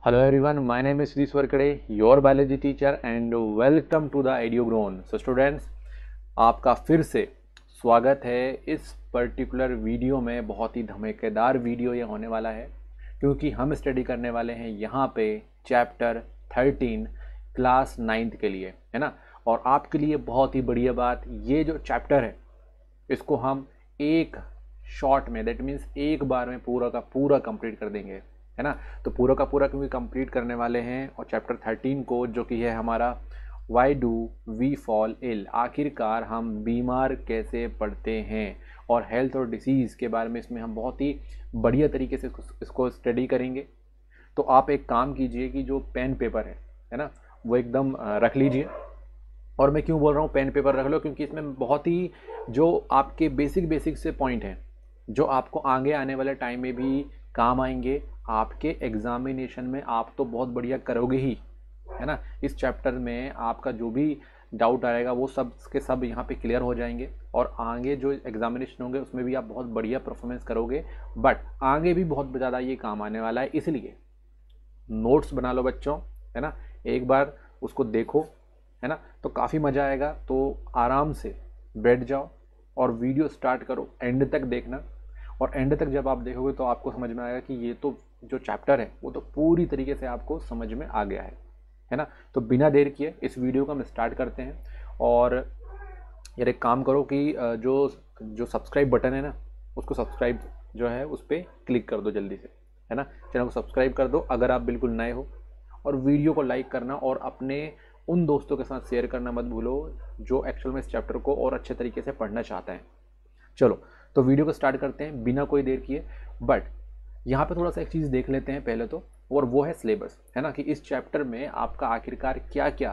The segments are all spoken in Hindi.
Hello everyone, my name is Sri Swarkade, your biology teacher and welcome to the EduGrown। So students, आपका फिर से स्वागत है इस पर्टिकुलर वीडियो में। बहुत ही धमाकेदार वीडियो ये होने वाला है क्योंकि हम स्टडी करने वाले हैं यहाँ पे चैप्टर 13 क्लास 9th के लिए, है ना। और आपके लिए बहुत ही बढ़िया बात, ये जो चैप्टर है इसको हम एक शॉट में, दैट मीन्स एक बार में पूरा का पूरा कंप्लीट कर देंगे, है ना। तो पूरा का पूरा क्योंकि कंप्लीट करने वाले हैं और चैप्टर 13 को, जो कि है हमारा why do we fall ill, आखिरकार हम बीमार कैसे पड़ते हैं, और हेल्थ और डिसीज़ के बारे में इसमें हम बहुत ही बढ़िया तरीके से इसको स्टडी करेंगे। तो आप एक काम कीजिए कि जो पेन पेपर है ना, वो एकदम रख लीजिए। और मैं क्यों बोल रहा हूँ पेन पेपर रख लो, क्योंकि इसमें बहुत ही जो आपके बेसिक से पॉइंट हैं जो आपको आगे आने वाले टाइम में भी काम आएंगे। आपके एग्जामिनेशन में आप तो बहुत बढ़िया करोगे ही, है ना। इस चैप्टर में आपका जो भी डाउट आएगा वो सब के सब यहाँ पे क्लियर हो जाएंगे, और आगे जो एग्जामिनेशन होंगे उसमें भी आप बहुत बढ़िया परफॉर्मेंस करोगे। बट आगे भी बहुत ज़्यादा ये काम आने वाला है, इसलिए नोट्स बना लो बच्चों, है ना। एक बार उसको देखो, है ना, तो काफ़ी मज़ा आएगा। तो आराम से बैठ जाओ और वीडियो स्टार्ट करो, एंड तक देखना। और एंड तक जब आप देखोगे तो आपको समझ में आएगा कि ये तो जो चैप्टर है वो तो पूरी तरीके से आपको समझ में आ गया है ना। तो बिना देर किए इस वीडियो को हम स्टार्ट करते हैं। और यार एक काम करो कि जो सब्सक्राइब बटन है ना, उसको सब्सक्राइब जो है उस पर क्लिक कर दो जल्दी से, है ना। चैनल को सब्सक्राइब कर दो अगर आप बिल्कुल नए हो, और वीडियो को लाइक करना और अपने उन दोस्तों के साथ शेयर करना मत भूलो जो एक्चुअल में इस चैप्टर को और अच्छे तरीके से पढ़ना चाहते हैं। चलो तो वीडियो को स्टार्ट करते हैं बिना कोई देर किए। बट यहाँ पे थोड़ा सा एक चीज़ देख लेते हैं पहले तो, और वो है सिलेबस, है ना, कि इस चैप्टर में आपका आखिरकार क्या क्या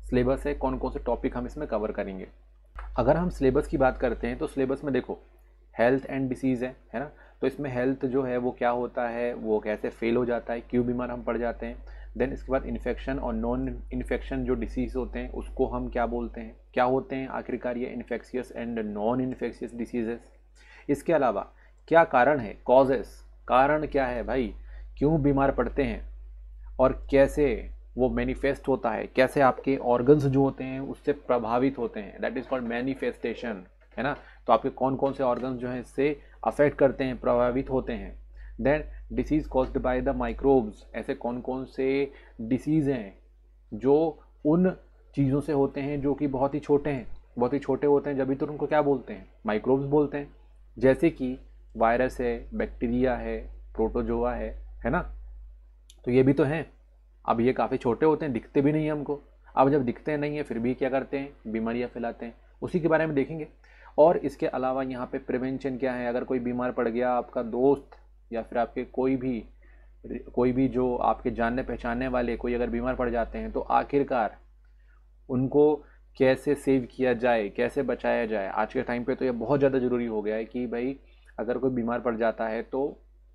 सिलेबस है, कौन कौन से टॉपिक हम इसमें कवर करेंगे। अगर हम सिलेबस की बात करते हैं तो सिलेबस में देखो हेल्थ एंड डिसीज़ है ना। तो इसमें हेल्थ जो है वो क्या होता है, वो कैसे फेल हो जाता है, क्यों बीमार हम पड़ जाते हैं। देन इसके बाद इन्फेक्शन और नॉन इन्फेक्शन जो डिसीज़ होते हैं उसको हम क्या बोलते हैं, क्या होते हैं आखिरकार ये infectious and non infectious diseases. इसके अलावा क्या कारण है, कॉजेस, कारण क्या है भाई, क्यों बीमार पड़ते हैं, और कैसे वो मैनिफेस्ट होता है, कैसे आपके ऑर्गन्स जो होते हैं उससे प्रभावित होते हैं, दैट इज़ कॉल्ड मैनिफेस्टेशन, है ना। तो आपके कौन कौन से ऑर्गन्स जो हैं इससे अफेक्ट करते हैं, प्रभावित होते हैं। Then disease caused by the microbes, ऐसे कौन कौन से डिसीज़ हैं जो उन चीज़ों से होते हैं जो कि बहुत ही छोटे हैं, बहुत ही छोटे होते हैं, जब भी तो उनको क्या बोलते हैं, माइक्रोब्स बोलते हैं। जैसे कि वायरस है, बैक्टीरिया है, प्रोटोजोआ है ना। तो ये भी तो हैं। अब ये काफ़ी छोटे होते हैं, दिखते भी नहीं हैं हमको। अब जब दिखते नहीं हैं फिर भी क्या करते हैं, बीमारियां फैलाते हैं, उसी के बारे में देखेंगे। और इसके अलावा यहाँ पे प्रिवेंशन क्या है, अगर कोई बीमार पड़ गया, आपका दोस्त या फिर आपके कोई भी जो आपके जानने पहचानने वाले कोई अगर बीमार पड़ जाते हैं, तो आखिरकार उनको कैसे सेव किया जाए, कैसे बचाया जाए। आज के टाइम पे तो ये बहुत ज़्यादा ज़रूरी हो गया है कि भाई अगर कोई बीमार पड़ जाता है तो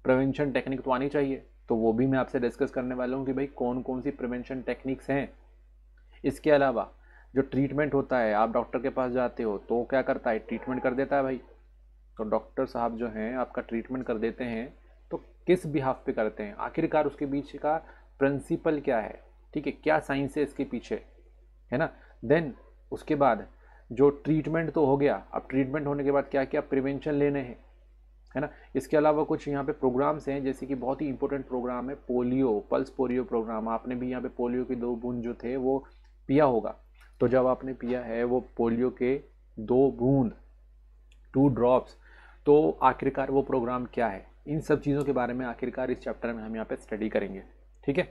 प्रिवेंशन टेक्निक तो आनी चाहिए। तो वो भी मैं आपसे डिस्कस करने वाला हूँ कि भाई कौन कौन सी प्रिवेंशन टेक्निक्स हैं। इसके अलावा जो ट्रीटमेंट होता है, आप डॉक्टर के पास जाते हो तो क्या करता है, ट्रीटमेंट कर देता है भाई। तो डॉक्टर साहब जो हैं आपका ट्रीटमेंट कर देते हैं, तो किस बिहाफ पे करते हैं, आखिरकार उसके पीछे का प्रिंसिपल क्या है, ठीक है, क्या साइंस है इसके पीछे, है ना। देन उसके बाद जो ट्रीटमेंट तो हो गया, अब ट्रीटमेंट होने के बाद क्या क्या प्रिवेंशन लेने हैं, है ना। इसके अलावा कुछ यहाँ पे प्रोग्राम्स हैं, जैसे कि बहुत ही इंपॉर्टेंट प्रोग्राम है पोलियो, पल्स पोलियो प्रोग्राम। आपने भी यहाँ पे पोलियो की 2 बूंद जो थे वो पिया होगा। तो जब आपने पिया है वो पोलियो के 2 बूंद, 2 ड्रॉप्स, तो आखिरकार वो प्रोग्राम क्या है, इन सब चीज़ों के बारे में आखिरकार इस चैप्टर में हम यहाँ पे स्टडी करेंगे, ठीक है।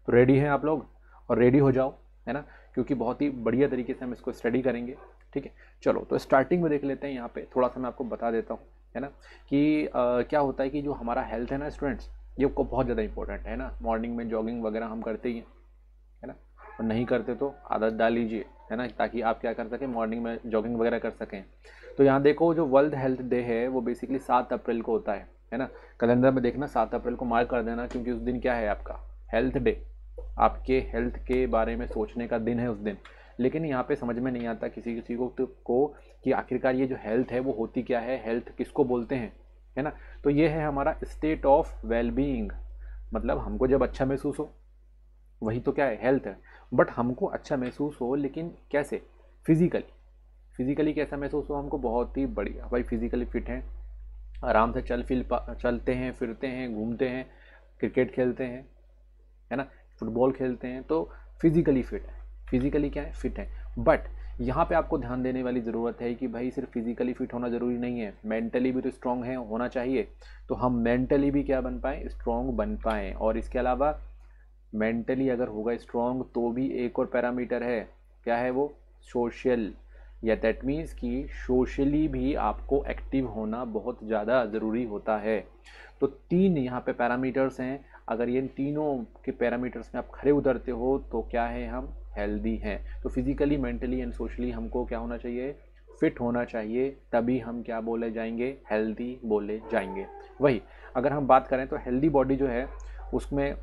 तो रेडी हैं आप लोग, और रेडी हो जाओ, है ना, क्योंकि बहुत ही बढ़िया तरीके से हम इसको स्टडी करेंगे, ठीक है। चलो तो स्टार्टिंग में देख लेते हैं। यहाँ पे थोड़ा सा मैं आपको बता देता हूँ, है ना, कि क्या होता है कि जो हमारा हेल्थ है ना स्टूडेंट्स, ये को बहुत ज़्यादा इंपॉर्टेंट है ना। मॉर्निंग में जॉगिंग वगैरह हम करते ही हैं, है ना, और नहीं करते तो आदत डाल लीजिए, है ना, ताकि आप क्या कर सकें, मॉर्निंग में जॉगिंग वगैरह कर सकें। तो यहाँ देखो जो वर्ल्ड हेल्थ डे है वो बेसिकली 7 अप्रैल को होता है ना। कैलेंडर में देखना 7 अप्रैल को मार्क कर देना, क्योंकि उस दिन क्या है आपका हेल्थ डे, आपके हेल्थ के बारे में सोचने का दिन है उस दिन। लेकिन यहाँ पे समझ में नहीं आता किसी किसी को कि आखिरकार ये जो हेल्थ है वो होती क्या है, हेल्थ किसको बोलते हैं, है ना। तो ये है हमारा स्टेट ऑफ वेलबीइंग, मतलब हमको जब अच्छा महसूस हो, वही तो क्या है, हेल्थ है। बट हमको अच्छा महसूस हो, लेकिन कैसे? फिजिकली कैसा महसूस हो हमको? बहुत ही बढ़िया भाई, फिजिकली फिट हैं, आराम से चलते हैं, फिरते हैं, घूमते हैं, क्रिकेट खेलते हैं, है ना, फुटबॉल खेलते हैं, तो फिजिकली फिट है। फिजिकली क्या है, फिट है। बट यहाँ पे आपको ध्यान देने वाली ज़रूरत है कि भाई सिर्फ फिजिकली फिट होना ज़रूरी नहीं है, मेंटली भी तो स्ट्रांग है, होना चाहिए। तो हम मेंटली भी क्या बन पाएँ, स्ट्रांग बन पाएँ। और इसके अलावा मेंटली अगर होगा स्ट्रांग तो भी एक और पैरामीटर है, क्या है वो, सोशल, या दैट मीन्स कि सोशली भी आपको एक्टिव होना बहुत ज़्यादा ज़रूरी होता है। तो 3 यहाँ पे पैरामीटर्स हैं, अगर ये तीनों के पैरामीटर्स में आप खरे उतरते हो तो क्या है, हम हेल्दी हैं। तो फिजिकली, मेंटली एंड सोशली हमको क्या होना चाहिए, फिट होना चाहिए, तभी हम क्या बोले जाएंगे, हेल्दी बोले जाएंगे। वही अगर हम बात करें तो हेल्दी बॉडी जो है उसमें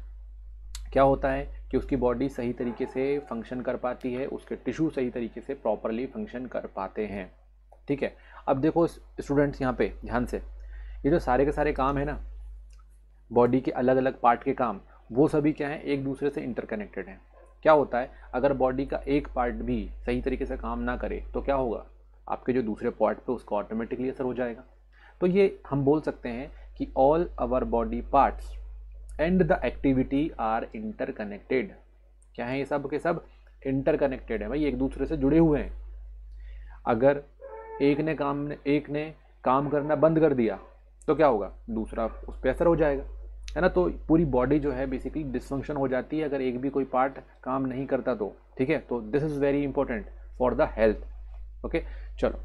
क्या होता है कि उसकी बॉडी सही तरीके से फंक्शन कर पाती है, उसके टिश्यू सही तरीके से प्रॉपरली फंक्शन कर पाते हैं। ठीक है, अब देखो स्टूडेंट्स यहाँ पे ध्यान से, ये जो सारे के सारे काम है ना, बॉडी के अलग अलग पार्ट के काम, वो सभी क्या है, एक दूसरे से इंटरकनेक्टेड हैं। क्या होता है, अगर बॉडी का एक पार्ट भी सही तरीके से काम ना करे तो क्या होगा, आपके जो दूसरे पार्ट पे उसका ऑटोमेटिकली असर हो जाएगा। तो ये हम बोल सकते हैं कि all our body parts and the activity are interconnected. क्या है ये सब के सब, इंटरकनेक्टेड है भाई, एक दूसरे से जुड़े हुए हैं। अगर एक ने काम करना बंद कर दिया तो क्या होगा, दूसरा उस पर असर हो जाएगा, है ना। तो पूरी बॉडी जो है बेसिकली डिसफंक्शन हो जाती है अगर एक भी कोई पार्ट काम नहीं करता तो। ठीक है, तो this is very important for the health. Okay, चलो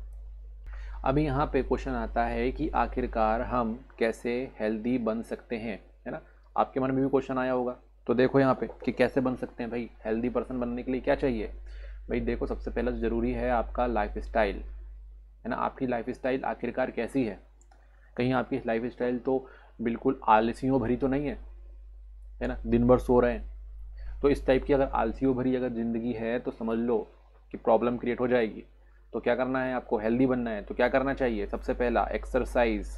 अभी यहाँ पे क्वेश्चन आता है कि आखिरकार हम कैसे हेल्दी बन सकते हैं, है ना। आपके मन में भी क्वेश्चन आया होगा, तो देखो यहाँ पे कि कैसे बन सकते हैं भाई, हेल्दी पर्सन बनने के लिए क्या चाहिए। भाई देखो, सबसे पहले ज़रूरी है आपका लाइफ स्टाइल, है ना। आपकी लाइफ स्टाइल आखिरकार कैसी है, कहीं आपकी लाइफ स्टाइल तो बिल्कुल आलसियों भरी तो नहीं है ना, दिन भर सो रहे हैं। तो इस टाइप की अगर आलसियों भरी अगर ज़िंदगी है तो समझ लो कि प्रॉब्लम क्रिएट हो जाएगी। तो क्या करना है, आपको हेल्दी बनना है तो क्या करना चाहिए, सबसे पहला एक्सरसाइज।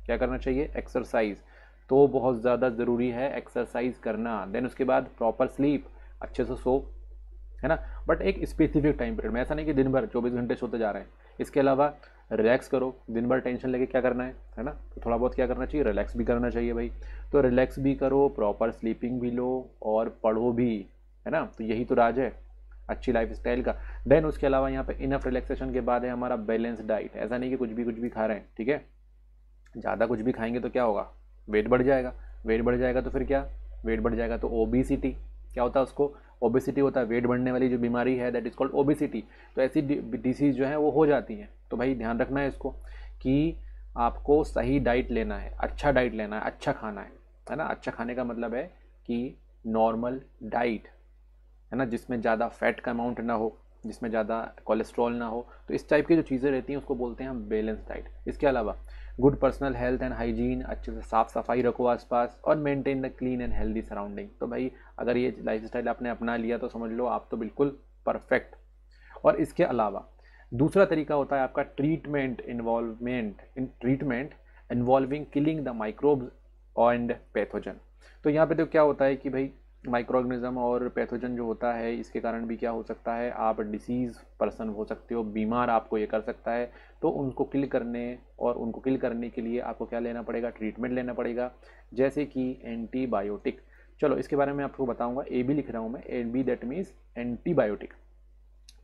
क्या करना चाहिए, एक्सरसाइज। तो बहुत ज़्यादा ज़रूरी है एक्सरसाइज करना। देन उसके बाद प्रॉपर स्लीप, अच्छे से सो, है ना। बट एक स्पेसिफिक टाइम पीरियड में, ऐसा नहीं कि दिन भर 24 घंटे सोते जा रहे हैं। इसके अलावा रिलैक्स करो, दिन भर टेंशन लेके क्या करना है ना। तो थोड़ा बहुत क्या करना चाहिए, रिलैक्स भी करना चाहिए भाई। तो रिलैक्स भी करो, प्रॉपर स्लीपिंग भी लो और पढ़ो भी, है ना। तो यही तो राज है अच्छी लाइफ स्टाइल का। देन उसके अलावा यहाँ पे इनफ रिलैक्सेशन के बाद है हमारा बैलेंस डाइट। ऐसा नहीं कि कुछ भी खा रहे हैं, ठीक है। ज़्यादा कुछ भी खाएंगे तो क्या होगा, वेट बढ़ जाएगा। वेट बढ़ जाएगा तो फिर क्या, वेट बढ़ जाएगा तो ओबेसिटी। क्या होता है उसको, ओबेसिटी होता है, वेट बढ़ने वाली जो बीमारी है दैट इज़ कॉल्ड ओबेसिटी। तो ऐसी डिसीज़ जो है वो हो जाती हैं। तो भाई ध्यान रखना है इसको कि आपको सही डाइट लेना है, अच्छा डाइट लेना है, अच्छा खाना है ना। अच्छा खाने का मतलब है कि नॉर्मल डाइट, है ना, जिसमें ज़्यादा फैट का अमाउंट ना हो, जिसमें ज़्यादा कोलेस्ट्रॉल ना हो। तो इस टाइप की जो चीज़ें रहती हैं उसको बोलते हैं हम बैलेंस डाइट। इसके अलावा good personal health and hygiene, अच्छे से साफ़ सफाई रखो आसपास, और maintain the clean and healthy surrounding. तो भाई अगर ये लाइफस्टाइल आपने अपना लिया तो समझ लो आप तो बिल्कुल परफेक्ट। और इसके अलावा दूसरा तरीका होता है आपका treatment involving killing the microbes and pathogen. तो यहाँ पे तो क्या होता है कि भाई माइक्रो ऑर्गेनिज्म और पैथोजन जो होता है इसके कारण भी क्या हो सकता है, आप डिसीज़ पर्सन हो सकते हो, बीमार आपको ये कर सकता है। तो उनको किल करने के लिए आपको क्या लेना पड़ेगा, ट्रीटमेंट लेना पड़ेगा, जैसे कि एंटीबायोटिक। चलो इसके बारे में आपको बताऊंगा, ए बी लिख रहा हूँ मैं, A B that means antibiotic.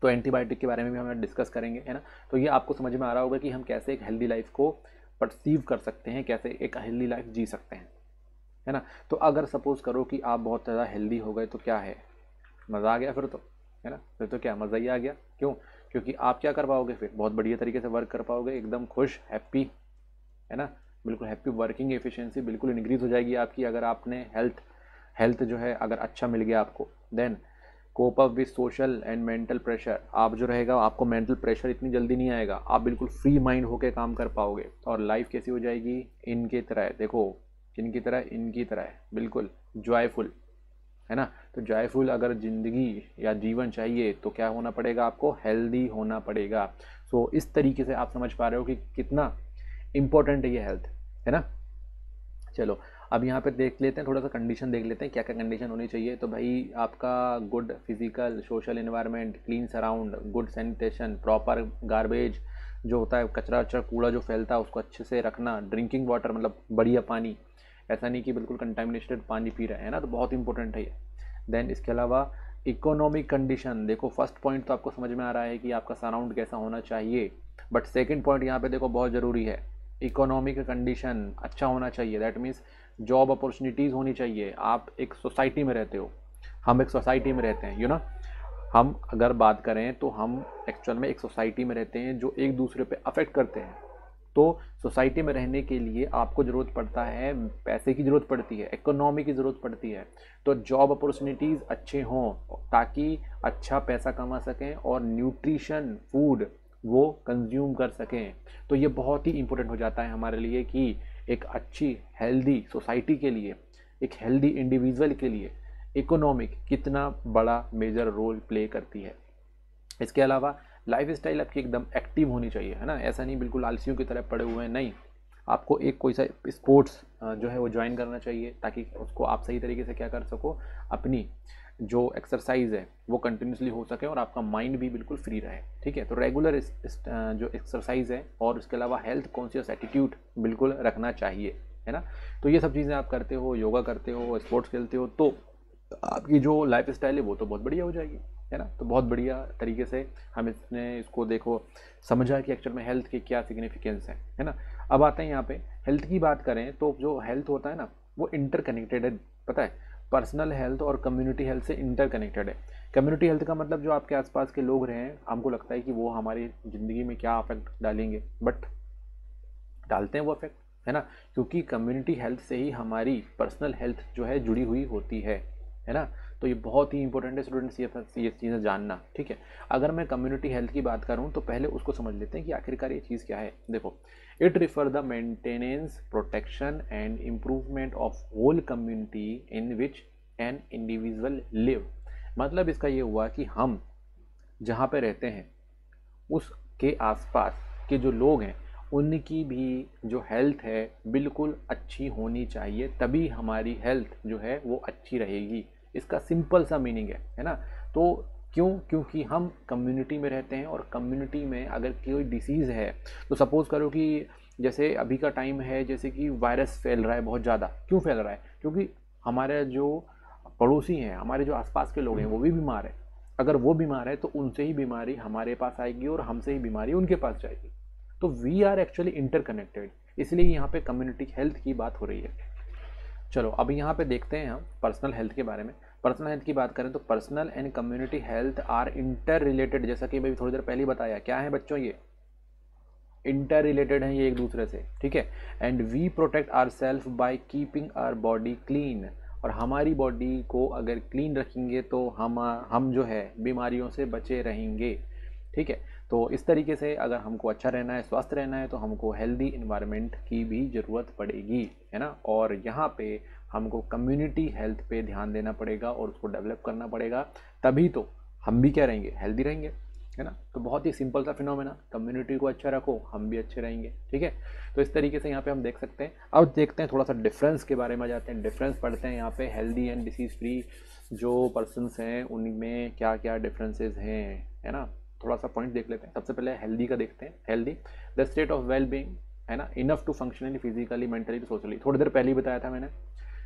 तो एंटीबायोटिक के बारे में भी हम डिस्कस करेंगे, है ना। तो ये आपको समझ में आ रहा होगा कि हम कैसे एक हेल्दी लाइफ को परसीव कर सकते हैं, कैसे एक हेल्दी लाइफ जी सकते हैं, है ना। तो अगर सपोज करो कि आप बहुत ज़्यादा हेल्दी हो गए तो क्या है, मज़ा आ गया फिर तो, है ना। फिर तो क्या मज़ा ही आ गया। क्यों, क्योंकि आप क्या कर पाओगे, फिर बहुत बढ़िया तरीके से वर्क कर पाओगे, एकदम खुश, हैप्पी, है ना, बिल्कुल हैप्पी। वर्किंग एफिशिएंसी बिल्कुल इंक्रीज हो जाएगी आपकी अगर आपने हेल्थ जो है अगर अच्छा मिल गया आपको। Then cope up with social and mental pressure, आप जो रहेगा आपको मेंटल प्रेशर इतनी जल्दी नहीं आएगा, आप बिल्कुल फ्री माइंड होकर काम कर पाओगे। और लाइफ कैसी हो जाएगी, इनकी तरह, देखो किनकी तरह, इनकी तरह, बिल्कुल जॉयफुल, है ना। तो जॉयफुल अगर ज़िंदगी या जीवन चाहिए तो क्या होना पड़ेगा, आपको हेल्दी होना पड़ेगा। सो इस तरीके से आप समझ पा रहे हो कि कितना इम्पोर्टेंट है ये हेल्थ, है ना। चलो अब यहाँ पे देख लेते हैं, थोड़ा सा कंडीशन देख लेते हैं क्या क्या कंडीशन होनी चाहिए। तो भाई आपका good physical social environment, clean surround, good sanitation, proper garbage जो होता है, कचरा वचरा कूड़ा जो फैलता है उसको अच्छे से रखना, ड्रिंकिंग वाटर मतलब बढ़िया पानी, ऐसा नहीं कि बिल्कुल कंटामिनेटेड पानी पी रहे हैं ना, तो बहुत इंपॉर्टेंट है ये। देन इसके अलावा इकोनॉमिक कंडीशन, देखो फर्स्ट पॉइंट तो आपको समझ में आ रहा है कि आपका सराउंड कैसा होना चाहिए, बट सेकंड पॉइंट यहाँ पे देखो बहुत ज़रूरी है, इकोनॉमिक कंडीशन अच्छा होना चाहिए। दैट मीन्स जॉब अपॉर्चुनिटीज़ होनी चाहिए। आप एक सोसाइटी में रहते हो, हम एक सोसाइटी में रहते हैं, हम अगर बात करें तो हम एक्चुअल में एक सोसाइटी में रहते हैं जो एक दूसरे पे अफेक्ट करते हैं। तो सोसाइटी में रहने के लिए आपको ज़रूरत पड़ता है, पैसे की ज़रूरत पड़ती है, इकोनॉमी की ज़रूरत पड़ती है। तो जॉब अपॉर्चुनिटीज़ अच्छे हों ताकि अच्छा पैसा कमा सकें और न्यूट्रिशन फूड वो कंज्यूम कर सकें। तो ये बहुत ही इम्पोर्टेंट हो जाता है हमारे लिए कि एक अच्छी हेल्दी सोसाइटी के लिए, एक हेल्दी इंडिविजुअल के लिए इकोनॉमिक कितना बड़ा मेजर रोल प्ले करती है। इसके अलावा लाइफ स्टाइल आपकी एकदम एक्टिव होनी चाहिए, है ना, ऐसा नहीं बिल्कुल आलसियों की तरह पड़े हुए हैं, नहीं, आपको एक कोई सा स्पोर्ट्स जो है वो ज्वाइन करना चाहिए ताकि उसको आप सही तरीके से क्या कर सको, अपनी जो एक्सरसाइज है वो कंटिन्यूसली हो सके और आपका माइंड भी बिल्कुल फ्री रहे। ठीक है, तो रेगुलर जो एक्सरसाइज है और उसके अलावा हेल्थ कॉन्शियस एटीट्यूड बिल्कुल रखना चाहिए, है ना। तो ये सब चीज़ें आप करते हो, योगा करते हो, स्पोर्ट्स खेलते हो, तो आपकी जो लाइफ स्टाइल है वो तो बहुत बढ़िया हो जाएगी, है ना। तो बहुत बढ़िया तरीके से हम इसको देखो समझा कि एक्चुअल में हेल्थ के क्या सिग्निफिकेंस है ना। अब आते हैं यहाँ पे हेल्थ की बात करें तो जो हेल्थ होता है ना वो इंटरकनेक्टेड है, पता है, पर्सनल हेल्थ और कम्युनिटी हेल्थ से इंटरकनेक्टेड है। कम्युनिटी हेल्थ का मतलब जो आपके आसपास के लोग रहे हैं, हमको लगता है कि वो हमारी ज़िंदगी में क्या अफेक्ट डालेंगे, बट डालते हैं वो अफेक्ट, है ना, क्योंकि कम्युनिटी हेल्थ से ही हमारी पर्सनल हेल्थ जो है जुड़ी हुई होती है ना। तो ये बहुत ही इंपॉर्टेंट है स्टूडेंट्स ये चीज़ें जानना। ठीक है, अगर मैं कम्युनिटी हेल्थ की बात करूँ तो पहले उसको समझ लेते हैं कि आखिरकार ये चीज़ क्या है। देखो, it refer the maintenance, protection and improvement of whole community in which an individual live. मतलब इसका ये हुआ कि हम जहाँ पे रहते हैं उसके आसपास के जो लोग हैं उनकी भी जो हेल्थ है बिल्कुल अच्छी होनी चाहिए, तभी हमारी हेल्थ जो है वो अच्छी रहेगी। इसका सिंपल सा मीनिंग है ना। तो क्योंकि हम कम्युनिटी में रहते हैं और कम्युनिटी में अगर कोई डिसीज़ है तो सपोज़ करो कि जैसे अभी का टाइम है, जैसे कि वायरस फैल रहा है बहुत ज़्यादा, क्यों फैल रहा है, क्योंकि हमारे जो पड़ोसी हैं, हमारे जो आसपास के लोग हैं वो भी बीमार है। अगर वो बीमार है तो उनसे ही बीमारी हमारे पास आएगी और हमसे ही बीमारी उनके पास जाएगी। तो वी आर एक्चुअली इंटरकनेक्टेड, इसलिए यहाँ पे कम्युनिटी हेल्थ की बात हो रही है। चलो अब यहाँ पे देखते हैं हम पर्सनल हेल्थ के बारे में। पर्सनल हेल्थ की बात करें तो personal and community health are inter related, जैसा कि मैं थोड़ी देर पहले बताया, क्या है बच्चों, ये इंटर रिलेटेड है ये एक दूसरे से। ठीक है, and we protect our self by keeping our body clean, और हमारी बॉडी को अगर क्लीन रखेंगे तो हम जो है बीमारियों से बचे रहेंगे। ठीक है, तो इस तरीके से अगर हमको अच्छा रहना है, स्वस्थ रहना है, तो हमको हेल्दी इन्वायरमेंट की भी ज़रूरत पड़ेगी, है ना। और यहाँ पे हमको कम्युनिटी हेल्थ पे ध्यान देना पड़ेगा और उसको डेवलप करना पड़ेगा, तभी तो हम भी क्या रहेंगे, हेल्दी रहेंगे, है ना। तो बहुत ही सिंपल सा फिनोमेना, कम्युनिटी को अच्छा रखो हम भी अच्छे रहेंगे। ठीक है, तो इस तरीके से यहाँ पे हम देख सकते हैं। अब देखते हैं थोड़ा सा डिफरेंस के बारे में, जाते हैं डिफरेंस पढ़ते हैं। यहाँ पे हेल्दी एंड डिसीज़ फ्री जो पर्सनस हैं उनमें क्या क्या डिफरेंसेस हैं, है ना। थोड़ा सा पॉइंट देख लेते हैं। सबसे पहले हेल्दी का देखते हैं। Healthy, the state of well being, है ना, enough to functionally physically mentally socially. थोड़ी देर पहले ही बताया था मैंने,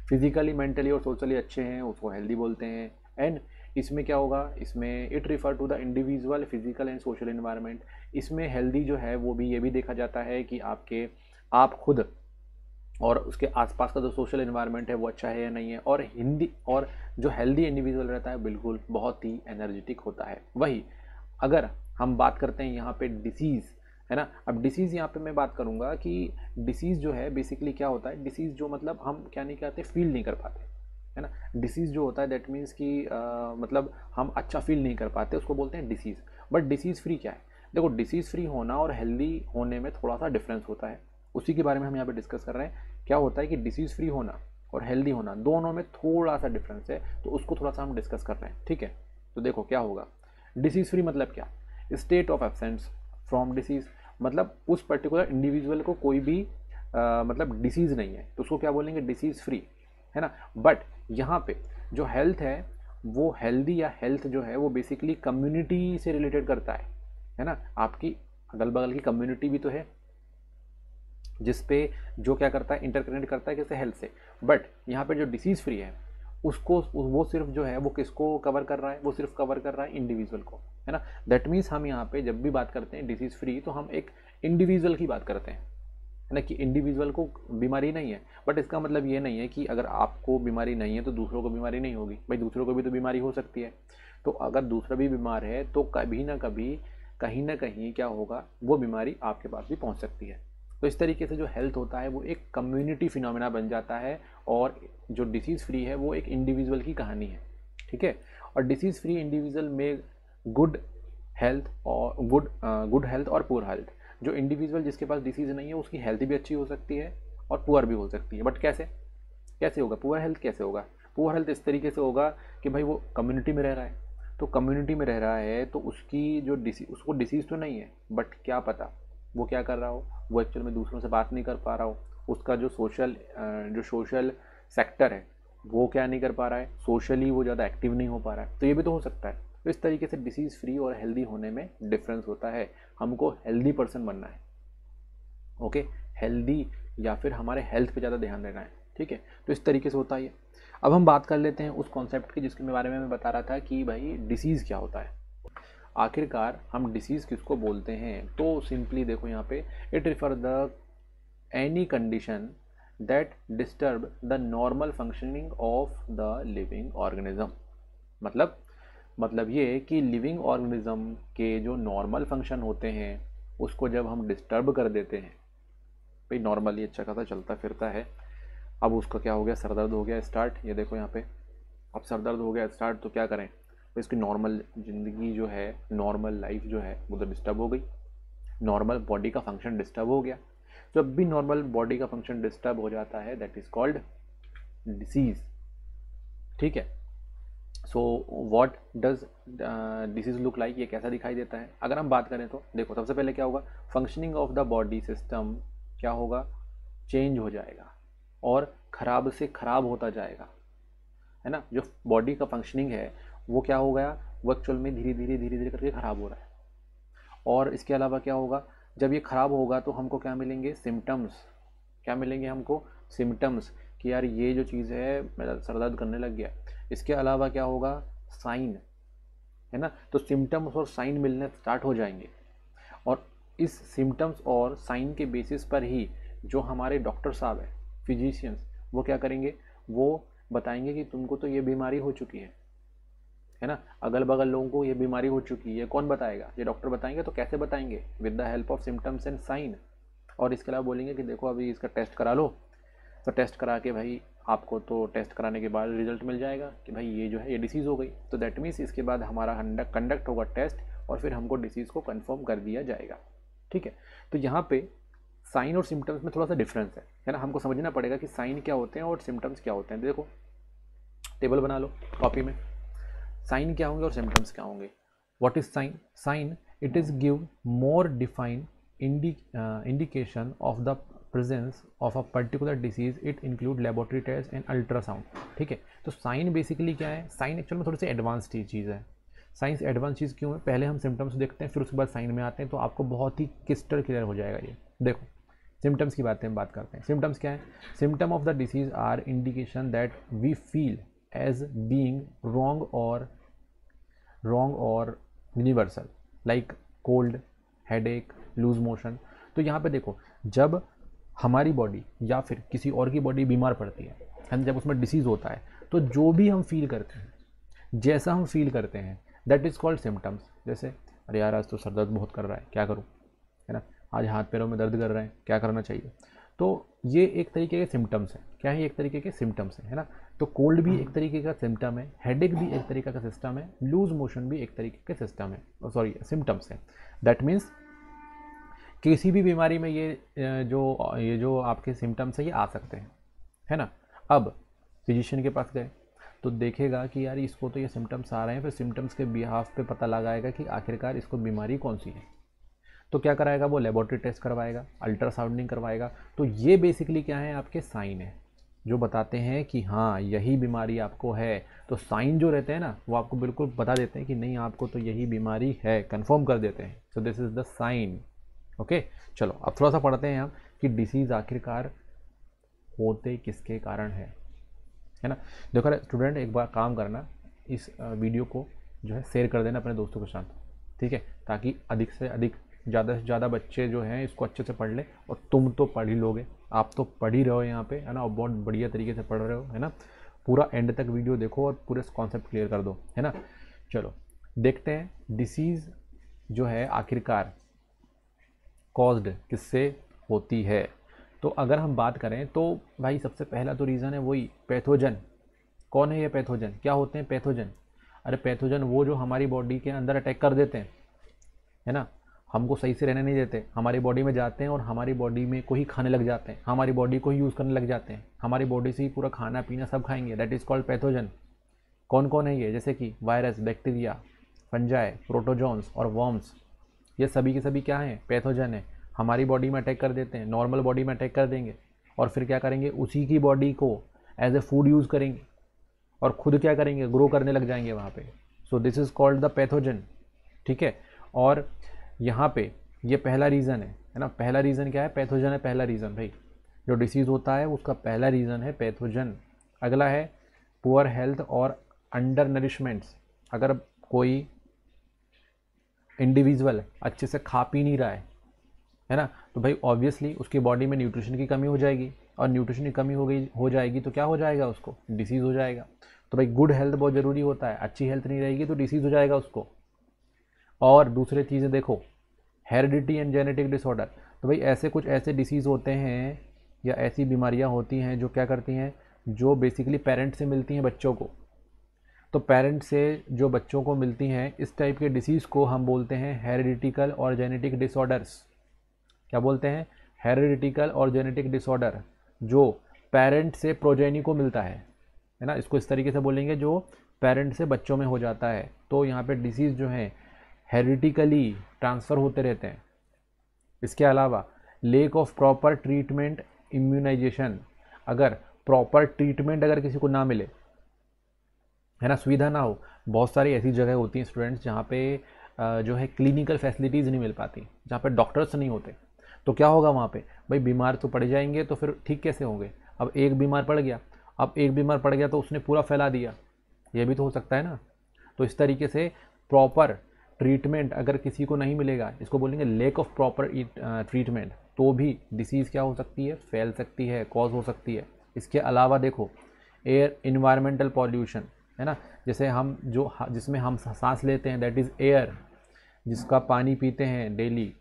फिजिकली मेंटली और सोशली अच्छे हैं उसको हेल्दी बोलते हैं। एंड इसमें क्या होगा, इसमें it refer to the individual physical and social environment. इसमें हेल्दी जो है वो भी ये भी देखा जाता है कि आप खुद और उसके आसपास का जो सोशल इन्वायरमेंट है वो अच्छा है या नहीं है। और जो हेल्दी इंडिविजुअल रहता है बिल्कुल बहुत ही एनर्जेटिक होता है। वही अगर हम बात करते हैं यहाँ पे डिसीज़, है ना। अब डिसीज़ यहाँ पे मैं बात करूँगा कि डिसीज़ जो है बेसिकली क्या होता है, डिसीज़ जो मतलब हम क्या नहीं कहते, फील नहीं कर पाते, है ना। डिसीज़ जो होता है दैट मीन्स कि मतलब हम अच्छा फील नहीं कर पाते, उसको बोलते हैं डिसीज़। बट डिसीज़ फ्री क्या है, देखो डिसीज़ फ्री होना और हेल्दी होने में थोड़ा सा डिफरेंस होता है, उसी के बारे में हम यहाँ पे डिस्कस कर रहे हैं। क्या होता है कि डिसीज़ फ्री होना और हेल्दी होना दोनों में थोड़ा सा डिफरेंस है, तो उसको थोड़ा सा हम डिस्कस कर रहे हैं। ठीक है, तो देखो क्या होगा, डिसीज़ फ्री मतलब क्या, state of absence from disease, मतलब उस पर्टिकुलर इंडिविजुअल को कोई भी मतलब डिसीज़ नहीं है, तो उसको क्या बोलेंगे, डिसीज़ फ्री, है ना। बट यहाँ पे जो हेल्थ है वो हेल्दी या हेल्थ जो है वो बेसिकली कम्युनिटी से रिलेटेड करता है ना। आपकी अगल बगल की कम्युनिटी भी तो है जिसपे जो क्या करता है, इंटरकनेक्ट करता है किससे, हेल्थ से। बट यहाँ पे जो डिसीज़ फ्री है उसको वो सिर्फ जो है वो किसको कवर कर रहा है, वो सिर्फ कवर कर रहा है इंडिविजुअल को, है ना। दैट मीन्स हम यहाँ पे जब भी बात करते हैं डिसीज़ फ्री तो हम एक इंडिविजुअल की बात करते हैं, है ना, कि इंडिविजुअल को बीमारी नहीं है। बट इसका मतलब ये नहीं है कि अगर आपको बीमारी नहीं है तो दूसरों को बीमारी नहीं होगी, भाई दूसरों को भी तो बीमारी हो सकती है। तो अगर दूसरा भी बीमार है तो कभी ना कभी कहीं ना कहीं क्या होगा, वो बीमारी आपके पास भी पहुंच सकती है। तो इस तरीके से जो हेल्थ होता है वो एक कम्युनिटी फिनोमेना बन जाता है, और जो डिसीज़ फ्री है वो एक इंडिविजुअल की कहानी है, ठीक है। और डिसीज़ फ्री इंडिविजुअल में गुड हेल्थ और पुअर हेल्थ। जो इंडिविजुअल जिसके पास डिसीज़ नहीं है उसकी हेल्थ भी अच्छी हो सकती है और पुअर भी हो सकती है। बट कैसे होगा पुअर हेल्थ, कैसे होगा पुअर हेल्थ? इस तरीके से होगा कि भाई वो कम्युनिटी में रह रहा है, तो कम्युनिटी में रह रहा है तो उसकी जो उसको डिसीज़ तो नहीं है, बट क्या पता वो क्या कर रहा हो, वो एक्चुअल में दूसरों से बात नहीं कर पा रहा हो, उसका जो सोशल सेक्टर है वो क्या नहीं कर पा रहा है, सोशली वो ज़्यादा एक्टिव नहीं हो पा रहा है, तो ये भी तो हो सकता है। तो इस तरीके से डिसीज़ फ्री और हेल्दी होने में डिफरेंस होता है। हमको हेल्दी पर्सन बनना है, ओके, हेल्दी, या फिर हमारे हेल्थ पे ज़्यादा ध्यान देना है, ठीक है। तो इस तरीके से होता है ये। अब हम बात कर लेते हैं उस कॉन्सेप्ट की जिसके बारे में मैं बता रहा था कि भाई डिसीज़ क्या होता है। आखिरकार हम डिसीज़ किसको बोलते हैं, तो सिंपली देखो यहाँ पे, it refer the any condition that disturb the normal functioning of the living organism. मतलब ये कि लिविंग ऑर्गेनिज्म के जो नॉर्मल फंक्शन होते हैं उसको जब हम डिस्टर्ब कर देते हैं, भाई नॉर्मली अच्छा खासा चलता फिरता है, अब उसका क्या हो गया, सर दर्द हो गया स्टार्ट, ये देखो यहाँ पे, अब सर दर्द हो गया स्टार्ट, तो क्या करें, तो इसकी नॉर्मल ज़िंदगी जो है, नॉर्मल लाइफ जो है वो तो डिस्टर्ब हो गई, नॉर्मल बॉडी का फंक्शन डिस्टर्ब हो गया। जब भी नॉर्मल बॉडी का फंक्शन डिस्टर्ब हो जाता है दैट इज़ कॉल्ड डिसीज़, ठीक है। So what does disease look like, ये कैसा दिखाई देता है? अगर हम बात करें तो देखो, सबसे पहले क्या होगा, functioning of the body system क्या होगा, चेंज हो जाएगा और ख़राब से ख़राब होता जाएगा, है ना। जो बॉडी का फंक्शनिंग है वो क्या हो गया, वो एक्चुअल में धीरे धीरे करके ख़राब हो रहा है। और इसके अलावा क्या होगा, जब ये ख़राब होगा तो हमको क्या मिलेंगे, सिम्टम्स। क्या मिलेंगे हमको, सिम्टम्स, कि यार ये जो चीज़ है मेरा सर दर्द करने लग गया। इसके अलावा क्या होगा, साइन, है ना। तो सिम्टम्स और साइन मिलने स्टार्ट हो जाएंगे, और इस सिम्टम्स और साइन के बेसिस पर ही जो हमारे डॉक्टर साहब हैं, फिजिशियंस, वो क्या करेंगे, वो बताएंगे कि तुमको तो ये बीमारी हो चुकी है ना। अगल बगल लोगों को ये बीमारी हो चुकी है, कौन बताएगा, ये डॉक्टर बताएंगे। तो कैसे बताएंगे, with the help of symptoms and sign. और इसके अलावा बोलेंगे कि देखो अभी इसका टेस्ट करा लो, तो टेस्ट करा के भाई आपको तो टेस्ट कराने के बाद रिजल्ट मिल जाएगा कि भाई ये जो है ये डिसीज़ हो गई। तो दैट मीन्स इसके बाद हमारा कंडक्ट होगा टेस्ट, और फिर हमको डिसीज़ को कंफर्म कर दिया जाएगा, ठीक है। तो यहाँ पे साइन और सिम्टम्स में थोड़ा सा डिफरेंस है ना। हमको समझना पड़ेगा कि साइन क्या होते हैं और सिम्टम्स क्या होते हैं। देखो टेबल बना लो कॉपी में, साइन क्या होंगे और सिम्टम्स क्या होंगे। What is sign, sign it is give more defined indication of the presence of a particular disease, it include laboratory test and ultrasound, ठीक है। तो साइन बेसिकली क्या है, साइन एक्चुअल में थोड़ी सी एडवांस चीज़ है। साइंस एडवांस चीज़ क्यों है, पहले हम सिम्टम्स देखते हैं फिर उसके बाद साइन में आते हैं, तो आपको बहुत ही क्रिस्टल क्लियर हो जाएगा ये। देखो सिम्टम्स की बातें हम बात करते हैं। सिम्टम्स क्या है, symptom of the disease are indication that we feel as being wrong और universal, like cold, headache, loose motion. तो यहाँ पे देखो, जब हमारी बॉडी या फिर किसी और की बॉडी बीमार पड़ती है, जब उसमें डिसीज़ होता है, तो जो भी हम फील करते हैं, जैसा हम फील करते हैं, दैट इज़ कॉल्ड सिम्टम्स। जैसे अरे यार आज तो सर दर्द बहुत कर रहा है, क्या करूँ, है ना, आज हाथ पैरों में दर्द कर रहे हैं, क्या करना चाहिए। तो ये एक तरीके के सिम्टम्स हैं। क्या है, एक तरीके के सिम्टम्स हैं, है ना। तो कोल्ड भी एक तरीके का सिम्टम है, हेडेक भी एक तरीके का सिस्टम है, लूज मोशन भी एक तरीके के सिस्टम है, सिम्टम्स है। दैट मीन्स किसी भी बीमारी में ये जो आपके सिम्टम्स है ये आ सकते हैं, है ना। अब फिजिशियन के पास गए तो देखेगा कि यार इसको तो ये सिम्टम्स आ रहे हैं, फिर सिम्टम्स के बिहाफ पे पता लगाएगा कि आखिरकार इसको बीमारी कौन सी है। तो क्या कराएगा वो, लेबोरेटरी टेस्ट करवाएगा, अल्ट्रासाउंडिंग करवाएगा। तो ये बेसिकली क्या है, आपके साइन है जो बताते हैं कि हाँ यही बीमारी आपको है। तो साइन जो रहते हैं ना वो आपको बिल्कुल बता देते हैं कि नहीं आपको तो यही बीमारी है, कंफर्म कर देते हैं। So this is the sign. Okay, चलो अब थोड़ा सा पढ़ते हैं हम कि डिसीज़ आखिरकार होते किसके कारण है ना। देखो स्टूडेंट, एक बार काम करना, इस वीडियो को जो है शेयर कर देना अपने दोस्तों के साथ, ठीक है, ताकि अधिक से अधिक, ज़्यादा से ज़्यादा बच्चे जो हैं इसको अच्छे से पढ़ लें। और तुम तो पढ़ ही लोगे, आप तो पढ़ ही रहे हो यहाँ पे, है ना, और बहुत बढ़िया तरीके से पढ़ रहे हो, है ना। पूरा एंड तक वीडियो देखो और पूरे कॉन्सेप्ट क्लियर कर दो, है ना। चलो देखते हैं डिसीज़ जो है आखिरकार कॉज्ड किससे होती है। तो अगर हम बात करें तो भाई सबसे पहला तो रीज़न है वही पैथोजन। कौन है ये पैथोजन, क्या होते हैं पैथोजन? अरे पैथोजन वो जो हमारी बॉडी के अंदर अटैक कर देते हैं, है ना, हमको सही से रहने नहीं देते, हमारी बॉडी में जाते हैं और हमारी बॉडी में को ही खाने लग जाते हैं, हमारी बॉडी को ही यूज़ करने लग जाते हैं, हमारी बॉडी से ही पूरा खाना पीना सब खाएंगे। That is called pathogen. कौन कौन है ये? जैसे कि वायरस, बैक्टीरिया, फंजाई, प्रोटोजोन्स और वर्म्स, ये सभी के सभी क्या हैं, पैथोजन है। हमारी बॉडी में अटैक कर देते हैं, नॉर्मल बॉडी में अटैक कर देंगे और फिर क्या करेंगे, उसी की बॉडी को एज ए फूड यूज़ करेंगे और खुद क्या करेंगे, ग्रो करने लग जाएंगे वहाँ पे। सो this is called the pathogen, ठीक है। और यहाँ पे ये पहला रीज़न है ना। पहला रीज़न क्या है, पैथोजन है पहला रीज़न भाई। जो डिसीज़ होता है उसका पहला रीज़न है पैथोजन। अगला है पुअर हेल्थ और अंडर नरिशमेंट्स। अगर कोई इंडिविजुअल अच्छे से खा पी नहीं रहा है ना, तो भाई ऑब्वियसली उसकी बॉडी में न्यूट्रिशन की कमी हो जाएगी, और न्यूट्रिशन की कमी हो जाएगी तो क्या हो जाएगा, उसको डिसीज़ हो जाएगा। तो भाई गुड हेल्थ बहुत ज़रूरी होता है, अच्छी हेल्थ नहीं रहेगी तो डिसीज़ हो जाएगा उसको। और दूसरे चीज़ें देखो, हेरिडिटी एंड जेनेटिक डिसऑर्डर। तो भाई ऐसे कुछ ऐसे डिसीज़ होते हैं या ऐसी बीमारियां होती हैं जो क्या करती हैं, जो बेसिकली पेरेंट से मिलती हैं बच्चों को। तो पेरेंट से जो बच्चों को मिलती हैं इस टाइप के डिसीज़ को हम बोलते हैं हेरिडिटिकल और जेनेटिक डिसऑर्डर्स। क्या बोलते हैं, हेरिडिटिकल और जेनेटिक डिसऑर्डर, जो पेरेंट से प्रोजेनी को मिलता है ना। इसको इस तरीके से बोलेंगे, जो पेरेंट से बच्चों में हो जाता है। तो यहाँ पे डिसीज़ जो है हेरिडिकली ट्रांसफ़र होते रहते हैं। इसके अलावा lack of proper treatment, immunization. अगर प्रॉपर ट्रीटमेंट अगर किसी को ना मिले, है ना, सुविधा ना हो, बहुत सारी ऐसी जगह होती हैं स्टूडेंट्स जहाँ पे जो है क्लिनिकल फैसिलिटीज़ नहीं मिल पाती, जहाँ पे डॉक्टर्स नहीं होते। तो क्या होगा वहाँ पे, भाई बीमार तो पड़ जाएंगे तो फिर ठीक कैसे होंगे। अब एक बीमार पड़ गया तो उसने पूरा फैला दिया, ये भी तो हो सकता है ना। तो इस तरीके से प्रॉपर ट्रीटमेंट अगर किसी को नहीं मिलेगा, इसको बोलेंगे लेक ऑफ प्रॉपर ट्रीटमेंट, तो भी डिसीज़ क्या हो सकती है, फैल सकती है, कॉज हो सकती है। इसके अलावा देखो एयर, इन्वायरमेंटल पॉल्यूशन, है ना, जैसे हम जो जिसमें हम सांस लेते हैं दैट इज़ एयर, जिसका पानी पीते हैं डेली,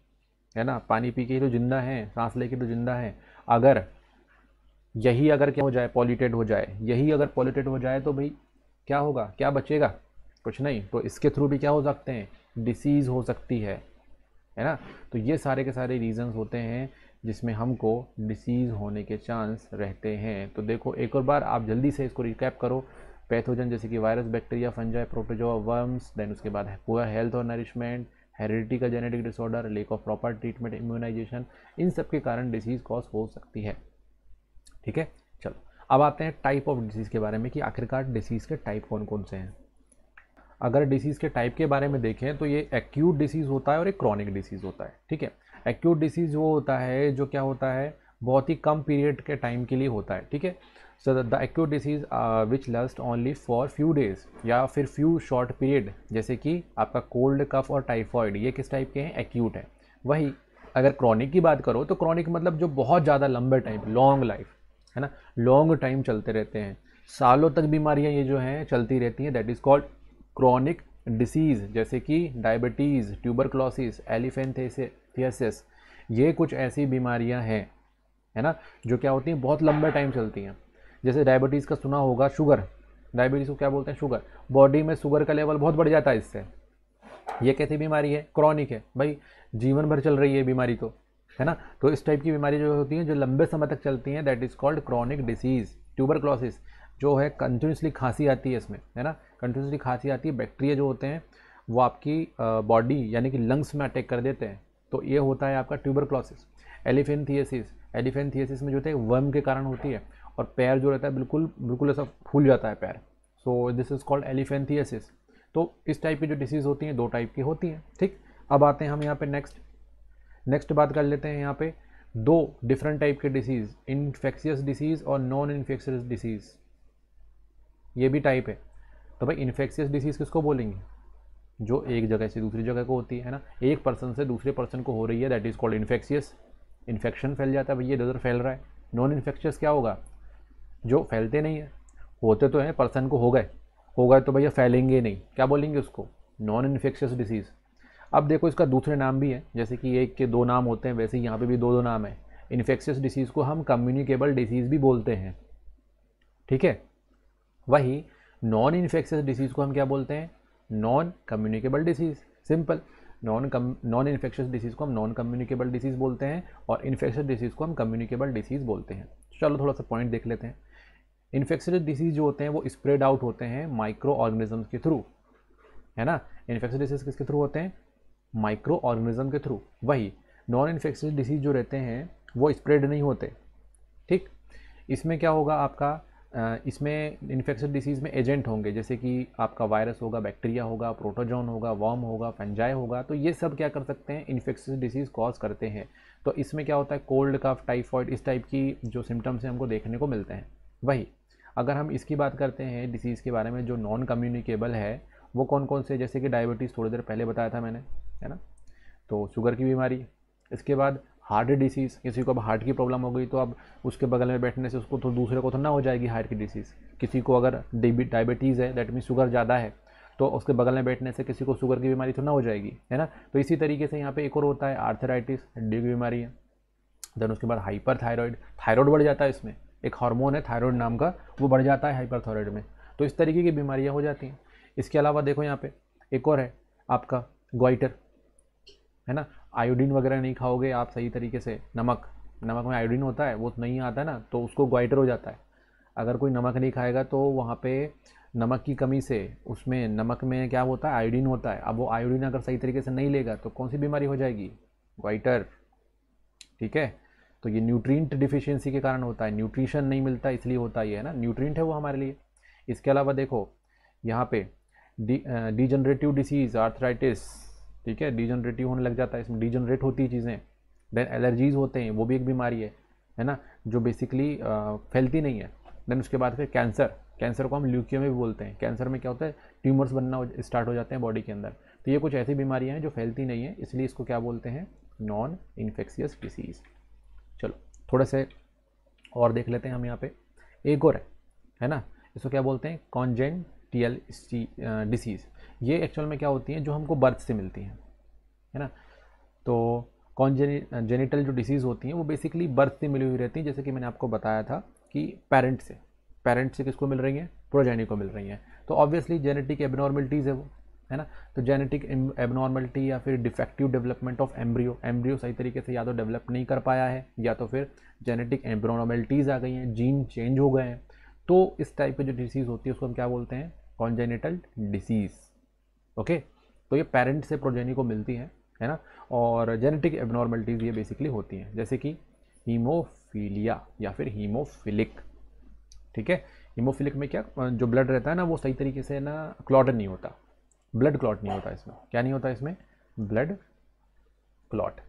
है ना, पानी पी के ही तो जिंदा है, सांस लेके तो जिंदा है। अगर यही अगर क्या हो जाए, पॉल्यूटेड हो जाए, यही अगर पॉल्यूटेड हो जाए तो भाई क्या होगा, क्या बचेगा, कुछ नहीं। तो इसके थ्रू भी क्या हो सकते हैं, डिसीज़ हो सकती है ना। तो ये सारे के सारे रीजंस होते हैं जिसमें हमको डिसीज़ होने के चांस रहते हैं। तो देखो एक और बार आप जल्दी से इसको रिकैप करो। पैथोजन जैसे कि virus, bacteria, fungi, protozoa, worms, then उसके बाद है पुअर हेल्थ और नरिशमेंट, हेरिडिटी का genetic disorder, lack of proper treatment, immunisation, इन सब के कारण डिसीज़ कॉज हो सकती है। ठीक है, चलो अब आते हैं टाइप ऑफ डिसीज़ के बारे में कि आखिरकार डिसीज़ के टाइप कौन कौन से हैं। अगर डिसीज़ के टाइप के बारे में देखें तो ये एक्यूट डिसीज़ होता है और एक क्रॉनिक डिसीज़ होता है। ठीक है, एक्यूट डिसीज़ वो होता है जो क्या होता है, बहुत ही कम पीरियड के टाइम के लिए होता है। ठीक है, so the acute disease which last only for few days या फिर फ्यू शॉर्ट पीरियड, जैसे कि आपका कोल्ड, कफ और टाइफॉइड, ये किस टाइप के हैं, एक्यूट है। वही अगर क्रॉनिक की बात करो तो क्रॉनिक मतलब जो बहुत ज़्यादा लंबे टाइम, लॉन्ग लाइफ, है ना, लॉन्ग टाइम चलते रहते हैं, सालों तक बीमारियां ये जो हैं चलती रहती हैं, that is called chronic disease. जैसे कि डायबिटीज़, ट्यूबरक्लोसिस, एलिफेंथियासिस, ये कुछ ऐसी बीमारियां हैं, है ना, जो क्या होती हैं, बहुत लंबे टाइम चलती हैं। जैसे डायबिटीज़ का सुना होगा, शुगर, डायबिटीज़ को क्या बोलते हैं, शुगर, बॉडी में शुगर का लेवल बहुत बढ़ जाता है इससे। ये कैसी बीमारी है, क्रॉनिक है, भाई जीवन भर चल रही है बीमारी तो, है ना। तो इस टाइप की बीमारी जो होती हैं जो लंबे समय तक चलती हैं, that is called chronic disease. Tuberculosis जो है कंटिन्यूसली खांसी आती है इसमें, है ना, कंटिन्यूसली खांसी आती है, बैक्टीरिया जो होते हैं वो आपकी बॉडी यानी कि लंग्स में अटैक कर देते हैं, तो ये होता है आपका ट्यूबरक्लोसिस। एलिफेंथियासिस में जो होता है वर्म के कारण होती है, और पैर जो रहता है बिल्कुल बिल्कुल ऐसा फूल जाता है पैर, सो दिस इज कॉल्ड एलिफेंथियासिस। तो इस टाइप की जो डिसीज़ होती हैं 2 टाइप की होती हैं, ठीक। अब आते हैं हम यहाँ पे नेक्स्ट बात कर लेते हैं यहाँ पे 2 डिफरेंट टाइप के डिसीज़, इन्फेक्शियस डिसीज़ और नॉन इन्फेक्शियस डिसीज़, ये भी टाइप है। तो भाई इन्फेक्शियस डिसीज़ किसको बोलेंगे? जो एक जगह से दूसरी जगह को होती है ना, एक पर्सन से दूसरे पर्सन को हो रही है, that is called infectious. Infection फैल जाता है भैया, इधर फैल रहा है। नॉन इन्फेक्शियस क्या होगा? जो फैलते नहीं है, होते तो हैं, पर्सन को हो गए तो भैया फैलेंगे नहीं, क्या बोलेंगे उसको? Non infectious disease. अब देखो इसका दूसरे नाम भी है, जैसे कि एक के 2 नाम होते हैं, वैसे यहाँ पे भी 2 नाम है। इन्फेक्शियस डिसीज़ को हम कम्युनिकेबल डिसीज़ भी बोलते हैं, ठीक है। वही नॉन इन्फेक्शियस डिसीज़ को हम क्या बोलते हैं? Non communicable disease. Simple, non infectious disease को हम नॉन कम्युनिकेबल डिसीज़ बोलते हैं, और इन्फेक्शियस डिसीज़ को हम कम्युनिकेबल डिसीज़ बोलते हैं। चलो थोड़ा सा पॉइंट देख लेते हैं। इन्फेक्शियस डिसीज़ जो होते हैं वो स्प्रेड आउट होते हैं माइक्रो ऑर्गेनिजम्स के थ्रू, है ना। इन्फेक्शियस डिसीज़ किसके थ्रू होते हैं? माइक्रो ऑर्गेनिज्म के थ्रू। वही नॉन इन्फेक्शियस डिसीज़ जो रहते हैं वो स्प्रेड नहीं होते, ठीक। इसमें क्या होगा आपका, इसमें इन्फेक्शियस डिसीज़ में एजेंट होंगे, जैसे कि आपका वायरस होगा, बैक्टीरिया होगा, प्रोटोजोन होगा, वर्म होगा, फंजाई होगा, तो ये सब क्या कर सकते हैं? इन्फेक्शियस डिसीज़ कॉज करते हैं। तो इसमें क्या होता है? कोल्ड, कफ, टाइफॉइड, इस टाइप की जो सिम्टम्स हैं हमको देखने को मिलते हैं। वही अगर हम इसकी बात करते हैं डिसीज़ के बारे में जो नॉन कम्युनिकेबल है, वो कौन कौन से? जैसे कि डायबिटीज़ थोड़ी देर पहले बताया था मैंने, है ना, तो शुगर की बीमारी। इसके बाद हार्ट डिसीज़, किसी को अब हार्ट की प्रॉब्लम हो गई तो अब उसके बगल में बैठने से उसको तो दूसरे को तो ना हो जाएगी हार्ट की डिसीज़। किसी को अगर डायबिटीज़ है, दैट मीन शुगर ज़्यादा है, तो उसके बगल में बैठने से किसी को शुगर की बीमारी तो ना हो जाएगी, है ना। तो इसी तरीके से यहाँ पे एक और होता है आर्थराइटिस, हड्डी की बीमारी है। देन उसके बाद हाइपर थायराइड बढ़ जाता है, इसमें एक हार्मोन है थायराइड नाम का, वो बढ़ जाता है हाइपर थायराइड में। तो इस तरीके की बीमारियाँ हो जाती हैं। इसके अलावा देखो यहाँ पे एक और है आपका ग्वाइटर, है ना। आयोडीन वगैरह नहीं खाओगे आप सही तरीके से, नमक में आयोडीन होता है, वो नहीं आता है ना, तो उसको ग्वाइटर हो जाता है। अगर कोई नमक नहीं खाएगा तो वहाँ पे नमक की कमी से, उसमें नमक में क्या होता है? आयोडीन होता है। अब वो आयोडीन अगर सही तरीके से नहीं लेगा तो कौन सी बीमारी हो जाएगी? ग्वाइटर, ठीक है। तो ये न्यूट्रिएंट डिफिशियंसी के कारण होता है, न्यूट्रिशन नहीं मिलता इसलिए होता है, ना, न्यूट्रिएंट है वो हमारे लिए। इसके अलावा देखो यहाँ पे डीजनरेटिव डिसीज़, आर्थराइटिस, ठीक है, डीजनरेटिव होने लग जाता है, इसमें डीजनरेट होती है चीज़ें। देन एलर्जीज होते हैं, वो भी एक बीमारी है ना, जो बेसिकली फैलती नहीं है। देन उसके बाद फिर कैंसर को हम ल्यूकेमिया भी बोलते हैं। कैंसर में क्या होता है? ट्यूमर्स बनना स्टार्ट हो जाते हैं बॉडी के अंदर। तो ये कुछ ऐसी बीमारियां हैं जो फैलती नहीं है, इसलिए इसको क्या बोलते हैं? Non infectious disease. चलो थोड़े से और देख लेते हैं हम यहाँ पे। एक और है ना, इसको क्या बोलते हैं? Congenital disease. ये एक्चुअल में क्या होती हैं? जो हमको बर्थ से मिलती हैं, है ना। तो कॉन्जेनिटल जो डिसीज़ होती हैं वो बेसिकली बर्थ से मिली हुई रहती हैं, जैसे कि मैंने आपको बताया था कि पेरेंट से किसको मिल रही हैं? प्रोजेनी को मिल रही हैं। तो ऑब्वियसली जेनेटिक एबनॉर्मलिटीज़ है वो, है ना। तो जेनेटिक एबनॉर्मलिटी या फिर डिफेक्टिव डेवलपमेंट ऑफ एम्ब्रियो सही तरीके से या तो डेवलप नहीं कर पाया है, या तो फिर जेनेटिक एबनॉर्मलिटीज़ आ गई हैं, जीन चेंज हो गए हैं। तो इस टाइप की जो डिसीज़ होती है उसको हम क्या बोलते हैं? Congenital disease. ओके, तो ये पेरेंट से प्रोजेनी को मिलती है ना। और जेनेटिक एबनॉर्मलिटीज़ ये बेसिकली होती हैं, जैसे कि हीमोफीलिया या फिर हीमोफिलिक, ठीक है। हीमोफिलिक में क्या, जो ब्लड रहता है ना वो सही तरीके से ना क्लॉट नहीं होता, ब्लड क्लॉट नहीं होता इसमें। क्या नहीं होता इसमें? ब्लड क्लॉट,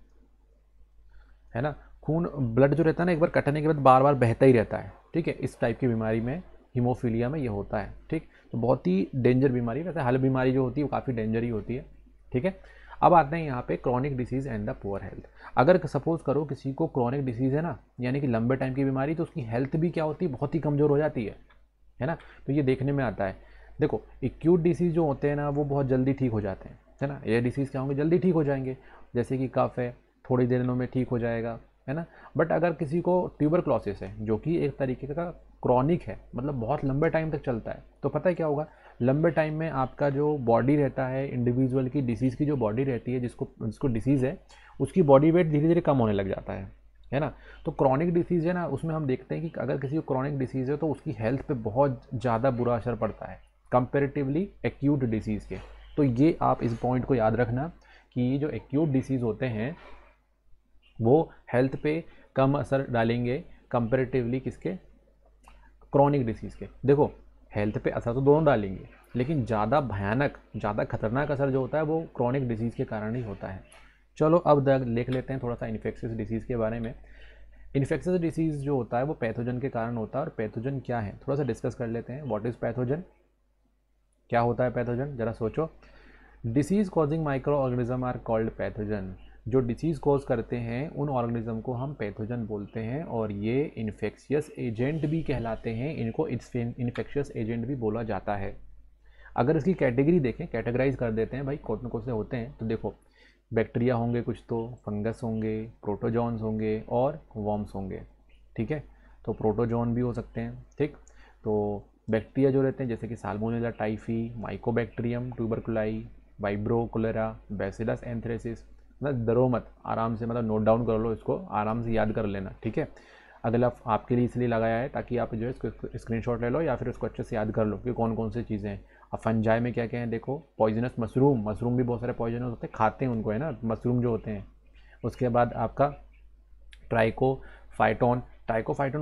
है ना। खून, ब्लड जो रहता है ना एक बार कटने के बाद बार बार बहता ही रहता है, ठीक है। इस टाइप की बीमारी में, हीमोफीलिया में ये होता है, ठीक। तो बहुत ही डेंजर बीमारी है। वैसे हर बीमारी जो होती है वो काफ़ी डेंजर ही होती है, ठीक है। अब आते हैं यहाँ पे chronic disease and the poor health. अगर सपोज करो किसी को क्रॉनिक डिसीज़ है ना, यानी कि लंबे टाइम की बीमारी, तो उसकी हेल्थ भी क्या होती है? बहुत ही कमज़ोर हो जाती है ना। तो ये देखने में आता है। देखो एक्यूट डिसीज़ जो होते हैं ना वो बहुत जल्दी ठीक हो जाते हैं, है ना। ये डिसीज़ क्या होंगे? जल्दी ठीक हो जाएंगे, जैसे कि कफ है, थोड़ी दिनों में ठीक हो जाएगा, है ना। बट अगर किसी को ट्यूबरक्लोसिस है जो कि एक तरीके का क्रॉनिक है, मतलब बहुत लंबे टाइम तक चलता है, तो पता है क्या होगा? लंबे टाइम में आपका जो बॉडी रहता है, इंडिविजुअल की डिसीज़ की जो बॉडी रहती है, जिसको डिसीज़ है, उसकी बॉडी वेट धीरे धीरे कम होने लग जाता है ना। तो क्रॉनिक डिसीज़ है ना, उसमें हम देखते हैं कि अगर किसी को क्रॉनिक डिसीज़ है तो उसकी हेल्थ पे बहुत ज़्यादा बुरा असर पड़ता है कंपेरेटिवली एक्यूट डिसीज़ के। तो ये आप इस पॉइंट को याद रखना कि ये जो एक्यूट डिसीज़ होते हैं वो हेल्थ पे कम असर डालेंगे कंपेरेटिवली किसके, क्रॉनिक डिसीज़ के। देखो हेल्थ पे असर तो दोनों डालेंगे, लेकिन ज़्यादा भयानक, ज़्यादा खतरनाक असर जो होता है वो क्रॉनिक डिसीज़ के कारण ही होता है। चलो अब देख लेते हैं थोड़ा सा इन्फेक्शियस डिसीज़ के बारे में। इन्फेक्शियस डिसीज़ जो होता है वो पैथोजन के कारण होता है, और पैथोजन क्या है थोड़ा सा डिस्कस कर लेते हैं। व्हाट इज़ पैथोजन, क्या होता है पैथोजन, ज़रा सोचो। Disease causing micro organism are called pathogen. जो डिसीज़ कॉज करते हैं उन ऑर्गेनिज्म को हम पैथोजन बोलते हैं, और ये इन्फेक्शियस एजेंट भी कहलाते हैं। इनको इन्फेक्शियस एजेंट भी बोला जाता है। अगर इसकी कैटेगरी देखें, कैटेगराइज कर देते हैं भाई कौन कौन से होते हैं, तो देखो बैक्टीरिया होंगे कुछ, तो फंगस होंगे, प्रोटोजोन्स होंगे और वर्म्स होंगे। ठीक है, तो प्रोटोजोन भी हो सकते हैं। ठीक, तो बैक्टीरिया जो रहते हैं जैसे कि Salmonella typhi, Mycobacterium tuberculi, Vibrio cholera, Bacillus anthracis. मतलब डरो मत, आराम से मतलब नोट डाउन कर लो, इसको आराम से याद कर लेना। ठीक है, अगला आपके लिए इसलिए लगाया है ताकि आप जो है इसको स्क्रीनशॉट ले लो या फिर उसको अच्छे से याद कर लो कि कौन कौन सी चीज़ें हैं। अब फंजाई में क्या क्या है देखो, पॉइजनस मशरूम भी बहुत सारे पॉइजनस होते हैं, खाते हैं उनको, है ना, मशरूम जो होते हैं। उसके बाद आपका ट्राइकोफाइटोन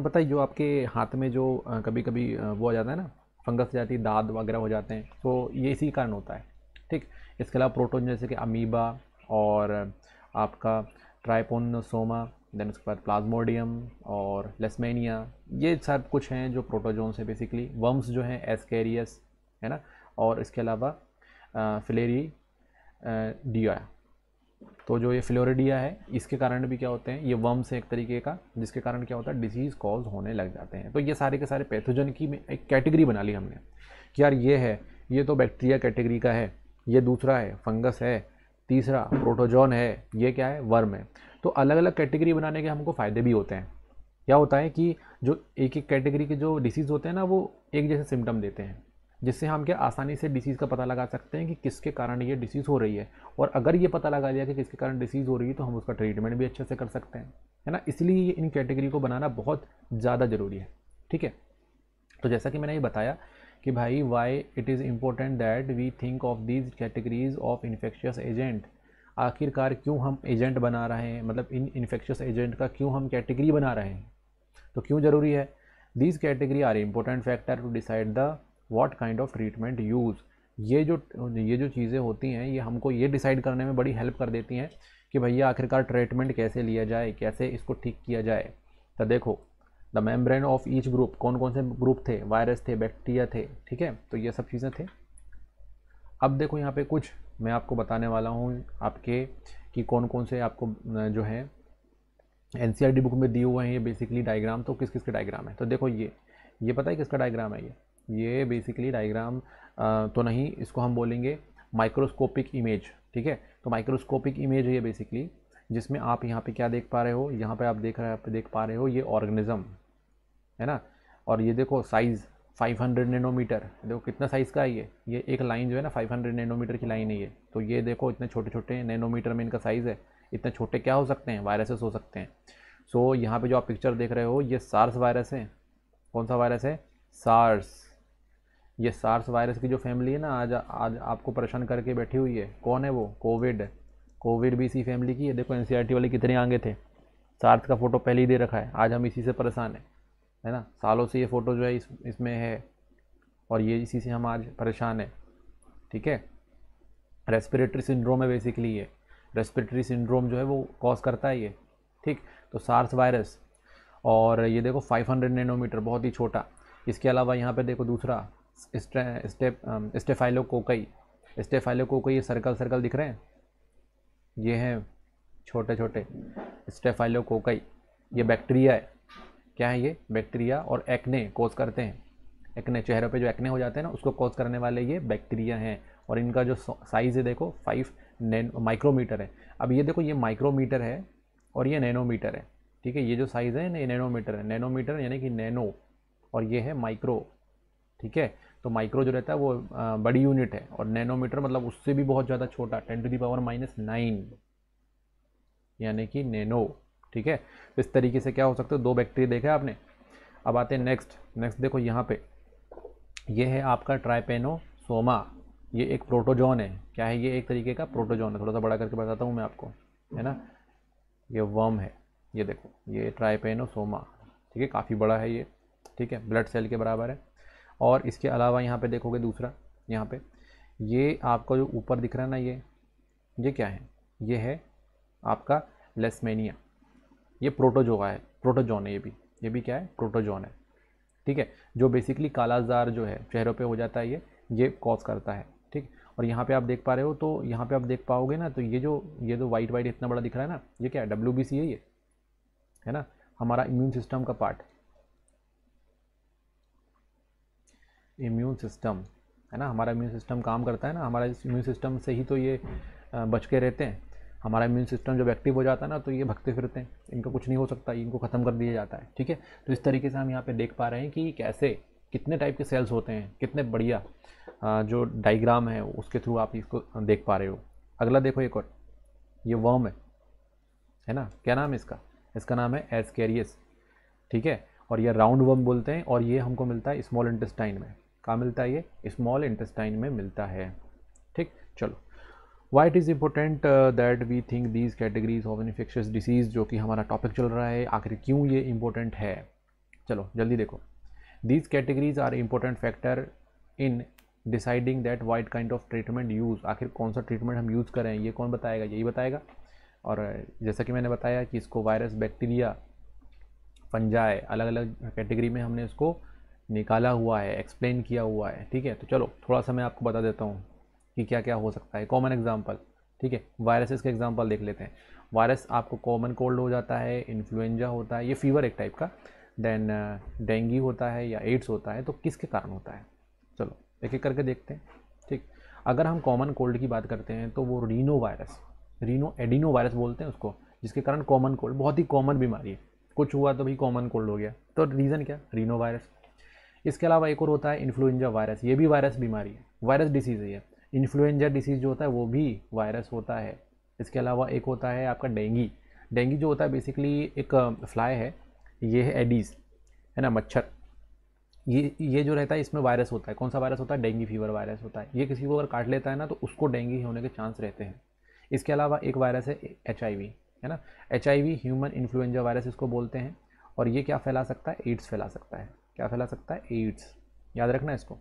पता है, जो आपके हाथ में जो कभी कभी वो आ जाता है ना, फंगस जाती है, दाद वगैरह हो जाते हैं, तो ये इसी कारण होता है। ठीक, इसके अलावा प्रोटोन जैसे कि अमीबा और आपका ट्राइपोनोसोमा, देन उसके बाद प्लाज्मोडियम और लेस्मेनिया, ये सब कुछ हैं जो प्रोटोजोन्स है बेसिकली। वर्म्स जो हैं एस्केरियस, है ना, और इसके अलावा फिलेरिडिया। तो जो ये फ्लोरिडिया है इसके कारण भी क्या होते हैं, ये वर्म्स है एक तरीके का, जिसके कारण क्या होता है डिसीज़ कॉज होने लग जाते हैं। तो ये सारे के सारे पैथोजन की एक कैटेगरी बना ली हमने कि यार ये है, ये तो बैक्टीरिया कैटेगरी का है, ये दूसरा है फंगस है, तीसरा प्रोटोजोन है, ये क्या है वर्म है। तो अलग अलग कैटेगरी बनाने के हमको फ़ायदे भी होते हैं। क्या होता है कि जो एक एक कैटेगरी के जो डिसीज़ होते हैं ना वो एक जैसे सिम्टम देते हैं, जिससे हम क्या आसानी से डिसीज़ का पता लगा सकते हैं कि किसके कारण ये डिसीज़ हो रही है। और अगर ये पता लगा लिया कि किसके कारण डिसीज़ हो रही है तो हम उसका ट्रीटमेंट भी अच्छे से कर सकते हैं, है ना। इसलिए इन कैटेगरी को बनाना बहुत ज़्यादा ज़रूरी है। ठीक है, तो जैसा कि मैंने ये बताया कि भाई why it is important that we think of these categories of infectious agent. आखिरकार क्यों हम एजेंट बना रहे हैं, मतलब इन इन्फेक्शियस एजेंट का क्यों हम कैटेगरी बना रहे हैं, तो क्यों ज़रूरी है। These category are important factor to decide the what kind of treatment use. ये जो चीज़ें होती हैं ये हमको ये डिसाइड करने में बड़ी हेल्प कर देती हैं कि भैया आखिरकार ट्रीटमेंट कैसे लिया जाए, कैसे इसको ठीक किया जाए। तो देखो the membrane of each group, कौन कौन से ग्रुप थे, वायरस थे, बैक्टीरिया थे। ठीक है, तो ये सब चीज़ें थे। अब देखो यहाँ पे कुछ मैं आपको बताने वाला हूँ आपके कि कौन कौन से आपको जो है एनसीईआरटी बुक में दिए हुए हैं ये बेसिकली डायग्राम। तो किस किस के डायग्राम है, तो देखो ये पता है किसका डायग्राम है, ये बेसिकली डायग्राम तो नहीं, इसको हम बोलेंगे माइक्रोस्कोपिक इमेज। ठीक है, तो माइक्रोस्कोपिक इमेज है ये बेसिकली, जिसमें आप यहाँ पे क्या देख पा रहे हो, यहाँ पे आप देख पा रहे हो ये ऑर्गेनिज्म, है ना। और ये देखो साइज़ 500 नैनोमीटर, देखो कितना साइज़ का है ये एक लाइन जो है ना 500 नैनोमीटर की लाइन है ये। तो ये देखो इतने छोटे छोटे नैनोमीटर में इनका साइज़ है। इतने छोटे क्या हो सकते हैं, वायरसेस हो सकते हैं। सो यहाँ पे जो आप पिक्चर देख रहे हो ये सार्स वायरस है। कौन सा वायरस है, सार्स। ये सार्स वायरस की जो फैमिली है ना आज आपको परेशान करके बैठी हुई है, कौन है वो, कोविड भी इसी फैमिली की है। देखो एनसीईआरटी वाले कितने आगे थे, सार्स का फ़ोटो पहले ही दे रखा है, आज हम इसी से परेशान है ना। सालों से ये फ़ोटो जो है इसमें है और ये इसी से हम आज परेशान है। ठीक है, रेस्पिरेटरी सिंड्रोम है बेसिकली, ये रेस्पिरेटरी सिंड्रोम जो है वो कॉज करता है ये। ठीक, तो सार्स वायरस, और ये देखो 500 नैनोमीटर, बहुत ही छोटा। इसके अलावा यहाँ पे देखो दूसरा स्टेफाइलोकोकाई। ये सर्कल दिख रहे हैं, ये हैं छोटे छोटे स्टेफाइलोकोकाई। ये बैक्टीरिया है, क्या है ये, बैक्टीरिया, और एक्ने कोज करते हैं। एक्ने, चेहरे पे जो एक्ने हो जाते हैं ना उसको कोज करने वाले ये बैक्टीरिया हैं। और इनका जो साइज़ है देखो 5 माइक्रोमीटर है। अब ये देखो ये माइक्रोमीटर है और ये नैनोमीटर है। ठीक है, ये जो साइज़ है ये नैनोमीटर है, नैनोमीटर यानी कि नैनो, और ये है माइक्रो। ठीक है, तो माइक्रो जो रहता है वो बड़ी यूनिट है, और नैनोमीटर मतलब उससे भी बहुत ज़्यादा छोटा, 10⁻⁹ यानी कि नैनो। ठीक है, तो इस तरीके से क्या हो सकता है, दो बैक्टीरिया देखा आपने। अब आते हैं नेक्स्ट देखो यहाँ पे ये है आपका ट्राइपेनोसोमा। ये एक प्रोटोजोन है। क्या है ये? एक तरीके का प्रोटोजोन है। थोड़ा सा बड़ा करके बताता हूँ मैं आपको, है ना। ये वर्म है, ये देखो, ये ट्राइपेनोसोमा, ठीक है, काफ़ी बड़ा है ये, ठीक है, ब्लड सेल के बराबर है। और इसके अलावा यहाँ पे देखोगे दूसरा, यहाँ पे ये आपको जो ऊपर दिख रहा है ना, ये क्या है? ये है आपका लेशमैनिया। ये प्रोटोजोआ है, प्रोटोजोन है ये भी क्या है? प्रोटोजोन है, ठीक है। जो बेसिकली कालाजार जो है चेहरों पे हो जाता है, ये कॉज करता है, ठीक। और यहाँ पे आप देख पा रहे हो, तो यहाँ पे आप देख पाओगे ना, तो ये जो वाइट वाइट इतना बड़ा दिख रहा है ना, ये क्या है? WBC है ये, है ना, हमारा इम्यून सिस्टम का पार्ट, इम्यून सिस्टम, है ना। हमारा इम्यून सिस्टम काम करता है ना, हमारा इम्यून सिस्टम से ही तो ये बच के रहते हैं। हमारा इम्यून सिस्टम जब एक्टिव हो जाता है ना, तो ये भगते फिरते हैं, इनको कुछ नहीं हो सकता, इनको ख़त्म कर दिया जाता है, ठीक है। तो इस तरीके से हम यहाँ पे देख पा रहे हैं कि कैसे कितने टाइप के सेल्स होते हैं, कितने बढ़िया जो डायग्राम है उसके थ्रू आप इसको देख पा रहे हो। अगला देखो एक और, ये वर्म है ना। क्या नाम है इसका? इसका नाम है एस्केरियस, ठीक है। और ये राउंड वर्म बोलते हैं, और ये हमको मिलता है स्मॉल इंटेस्टाइन में। कहाँ मिलता है? ये स्मॉल इंटेस्टाइन में मिलता है, ठीक। चलो, why it is important that we think these categories of infectious disease, जो कि हमारा टॉपिक चल रहा है, आखिर क्यों ये इम्पोर्टेंट है? चलो जल्दी देखो। These categories are important factor in deciding that what kind of treatment use. आखिर कौन सा ट्रीटमेंट हम यूज़ करें, ये कौन बताएगा? यही बताएगा। और जैसा कि मैंने बताया कि इसको वायरस, बैक्टीरिया, फंजाई, अलग अलग कैटेगरी में हमने इसको निकाला हुआ है, एक्सप्लेन किया हुआ है, ठीक है। तो चलो थोड़ा सा मैं आपको बता देता हूँ कि क्या क्या हो सकता है। कॉमन एग्जांपल, ठीक है, वायरसेस के एग्जांपल देख लेते हैं। वायरस आपको कॉमन कोल्ड हो जाता है, इन्फ्लुएंजा होता है, ये फीवर एक टाइप का, देन डेंगू होता है या एड्स होता है। तो किसके कारण होता है? चलो एक एक करके देखते हैं, ठीक। अगर हम कॉमन कोल्ड की बात करते हैं तो वो Reno virus, Reno adeno virus बोलते हैं उसको, जिसके कारण कॉमन कोल्ड, बहुत ही कॉमन बीमारी है, कुछ हुआ तो भी कॉमन कोल्ड हो गया, तो रीज़न क्या? Reno virus. इसके अलावा एक और होता है इन्फ्लुएंजा वायरस, ये भी वायरस बीमारी है, वायरस डिसीज़ है ये। इन्फ्लुएंजा डिसीज़ जो होता है वो भी वायरस होता है। इसके अलावा एक होता है आपका डेंगी। डेंगी जो होता है बेसिकली एक फ्लाई है, ये है एडीज़, है ना, मच्छर। ये जो रहता है इसमें वायरस होता है। कौन सा वायरस होता है? डेंगी फीवर वायरस होता है। ये किसी को अगर काट लेता है ना, तो उसको डेंगी होने के चांस रहते हैं। इसके अलावा एक वायरस है HIV, है ना। HIV ह्यूमन इन्फ्लुएंजा वायरस इसको बोलते हैं। और ये क्या फैला सकता है? एड्स फैला सकता है। क्या फैला सकता है? एड्स। याद रखना है इसको।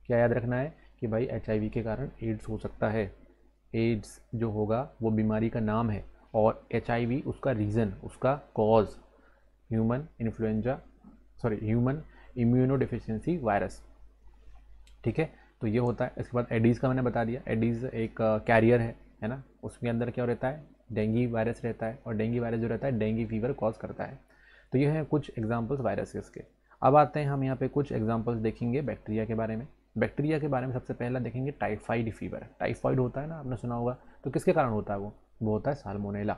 क्या याद रखना है? कि भाई HIV के कारण एड्स हो सकता है। एड्स जो होगा वो बीमारी का नाम है, और HIV उसका रीज़न, उसका कॉज ह्यूमन इम्यूनोडेफिशिएंसी वायरस, ठीक है। तो ये होता है। इसके बाद एडीज़ का मैंने बता दिया। एडीज़ एक कैरियर है ना, उसके अंदर क्या रहता है? डेंगी वायरस रहता है, और डेंगी वायरस जो रहता है डेंगी फीवर कॉज करता है। तो ये हैं कुछ एग्जांपल्स वायरसेस के। अब आते हैं हम यहाँ पे कुछ एग्जांपल्स देखेंगे बैक्टीरिया के बारे में। बैक्टीरिया के बारे में सबसे पहला देखेंगे टाइफाइड फीवर। टाइफाइड होता है ना, आपने सुना होगा। तो किसके कारण होता है? वो होता है साल्मोनेला।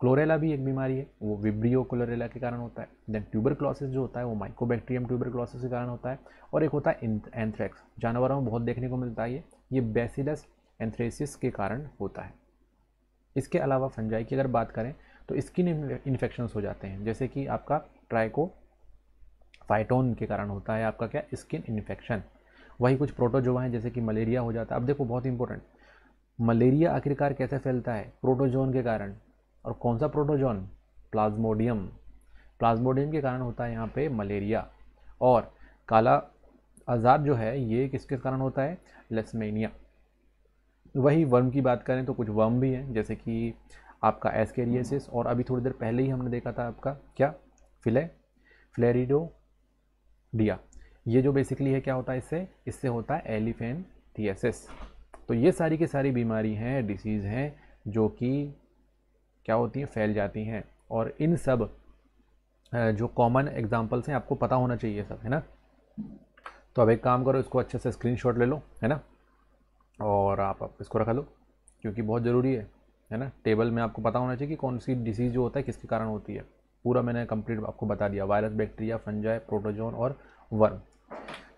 क्लोरेला भी एक बीमारी है, वो विब्रियो क्लोरेला के कारण होता है। देन ट्यूबरक्लोसिस जो होता है वो माइकोबैक्टीरियम ट्यूबरक्लोसिस के कारण होता है। और एक होता है एंथ्रेक्स, जानवरों में बहुत देखने को मिलता है ये बैसिलस एंथ्रेसिस के कारण होता है। इसके अलावा फंजाई की अगर बात करें तो स्किन इन्फेक्शंस हो जाते हैं, जैसे कि आपका ट्राइकोफाइटोन के कारण होता है आपका क्या? Skin infection. वही कुछ प्रोटोजोआ हैं, जैसे कि मलेरिया हो जाता है। अब देखो बहुत इंपॉर्टेंट, मलेरिया आखिरकार कैसे फैलता है? प्रोटोजोन के कारण। और कौन सा प्रोटोजोन? प्लाज्मोडियम। प्लाज्मोडियम के कारण होता है यहाँ पे मलेरिया। और काला आजार जो है ये किसके कारण होता है? लेशमैनिया। वही वर्म की बात करें तो कुछ वर्म भी हैं, जैसे कि आपका एस्केरियसिस, और अभी थोड़ी देर पहले ही हमने देखा था आपका क्या? फ्लेरिडोडिया। ये जो बेसिकली है क्या होता है? इससे होता है एलिफेंटियासिस। तो ये सारी की सारी बीमारी हैं, डिसीज़ हैं, जो कि क्या होती हैं? फैल जाती हैं। और इन सब जो कॉमन एग्जांपल्स हैं आपको पता होना चाहिए सब, है ना। तो अब एक काम करो, इसको अच्छे से स्क्रीनशॉट ले लो, है ना, और आप इसको रखा लो, क्योंकि बहुत ज़रूरी है ना। टेबल में आपको पता होना चाहिए कि कौन सी डिसीज़ जो होता है किसके कारण होती है। पूरा मैंने कंप्लीट आपको बता दिया, वायरस, बैक्टीरिया, फंजाई, प्रोटोजोन और वर्म।